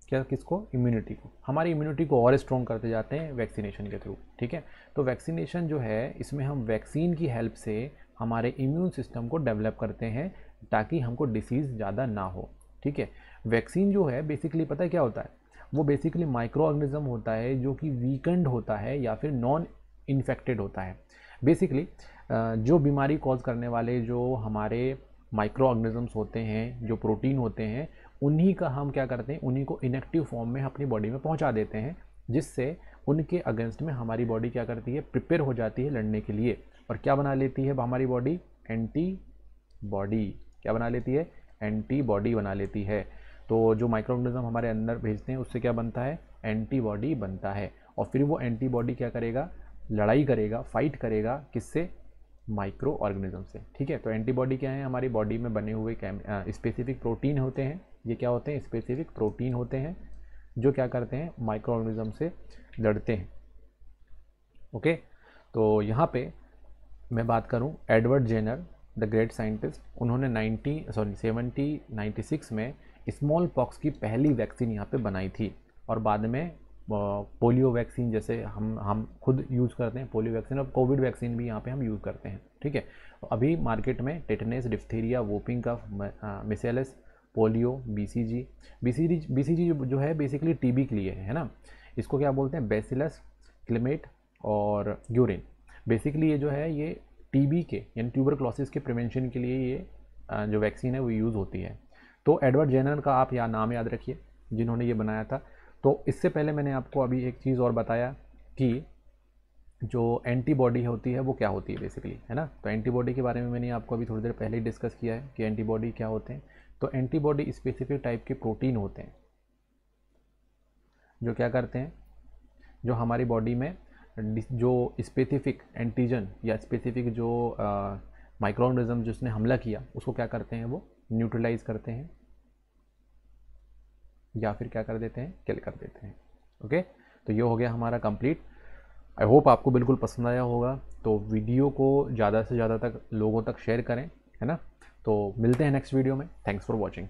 क्या, किसको, इम्यूनिटी को, हमारी इम्यूनिटी को और स्ट्रॉन्ग करते जाते हैं वैक्सीनेशन के थ्रू, ठीक है। तो वैक्सीनेशन जो है इसमें हम वैक्सीन की हेल्प से हमारे इम्यून सिस्टम को डेवलप करते हैं ताकि हमको डिसीज़ ज़्यादा ना हो, ठीक है। वैक्सीन जो है बेसिकली पता है क्या होता है, वो बेसिकली माइक्रो ऑर्गेनिज्म होता है जो कि वीकेंड होता है या फिर नॉन इन्फेक्टेड होता है। बेसिकली जो बीमारी कॉज करने वाले जो हमारे माइक्रो ऑर्गेनिजम्स होते हैं, जो प्रोटीन होते हैं, उन्हीं का हम क्या करते हैं, उन्हीं को इनएक्टिव फॉर्म में अपनी बॉडी में पहुंचा देते हैं, जिससे उनके अगेंस्ट में हमारी बॉडी क्या करती है, प्रिपेयर हो जाती है लड़ने के लिए। और क्या बना लेती है हमारी बॉडी, एंटीबॉडी। क्या बना लेती है, एंटीबॉडी बना लेती है। तो जो माइक्रो ऑर्गेनिज्म हमारे अंदर भेजते हैं उससे क्या बनता है, एंटीबॉडी बनता है। और फिर वो एंटीबॉडी क्या करेगा, लड़ाई करेगा, फाइट करेगा, किससे, माइक्रो ऑर्गेनिज्म से, ठीक है। तो एंटीबॉडी क्या है, हमारी बॉडी में बने हुए स्पेसिफिक प्रोटीन होते हैं। ये क्या होते हैं, स्पेसिफिक प्रोटीन होते हैं जो क्या करते हैं, माइक्रो ऑर्गेनिज्म से लड़ते हैं। ओके, तो यहाँ पे मैं बात करूँ, Edward Jenner the great scientist, उन्होंने 1796 में स्मॉल पॉक्स की पहली वैक्सीन यहाँ पे बनाई थी। और बाद में पोलियो वैक्सीन, जैसे हम खुद यूज़ करते हैं पोलियो वैक्सीन, और कोविड वैक्सीन भी यहाँ पे हम यूज़ करते हैं, ठीक है। अभी मार्केट में टेटनेस, डिप्थीरिया, वोपिंग कफ, मिसेलस, पोलियो, बीसीजी जो है बेसिकली टीबी के लिए है ना। इसको क्या बोलते हैं, बैसिलस क्लेमेट और यूरिन। बेसिकली ये जो है ये टीबी के यानी ट्यूबरक्लोसिस के प्रिवेंशन के लिए ये जो वैक्सीन है वो यूज़ होती है। तो एडवर्ड जेनर का आप नाम याद रखिए जिन्होंने ये बनाया था। तो इससे पहले मैंने आपको अभी एक चीज़ और बताया कि जो एंटीबॉडी होती है वो क्या होती है बेसिकली, है ना। तो एंटीबॉडी के बारे में मैंने आपको अभी थोड़ी देर पहले ही डिस्कस किया है कि एंटीबॉडी क्या होते हैं। तो एंटीबॉडी स्पेसिफिक टाइप के प्रोटीन होते हैं जो क्या करते हैं, जो हमारी बॉडी में जो स्पेसिफिक एंटीजन या स्पेसिफिक जो माइक्रो ऑर्गेनिज्म जिसने हमला किया उसको क्या करते हैं, वो न्यूट्रलाइज करते हैं या फिर क्या कर देते हैं, किल कर देते हैं। ओके, तो ये हो गया हमारा कंप्लीट। आई होप आपको बिल्कुल पसंद आया होगा। तो वीडियो को ज़्यादा से ज़्यादा तक लोगों तक शेयर करें, है ना। तो मिलते हैं नेक्स्ट वीडियो में। Thanks for watching.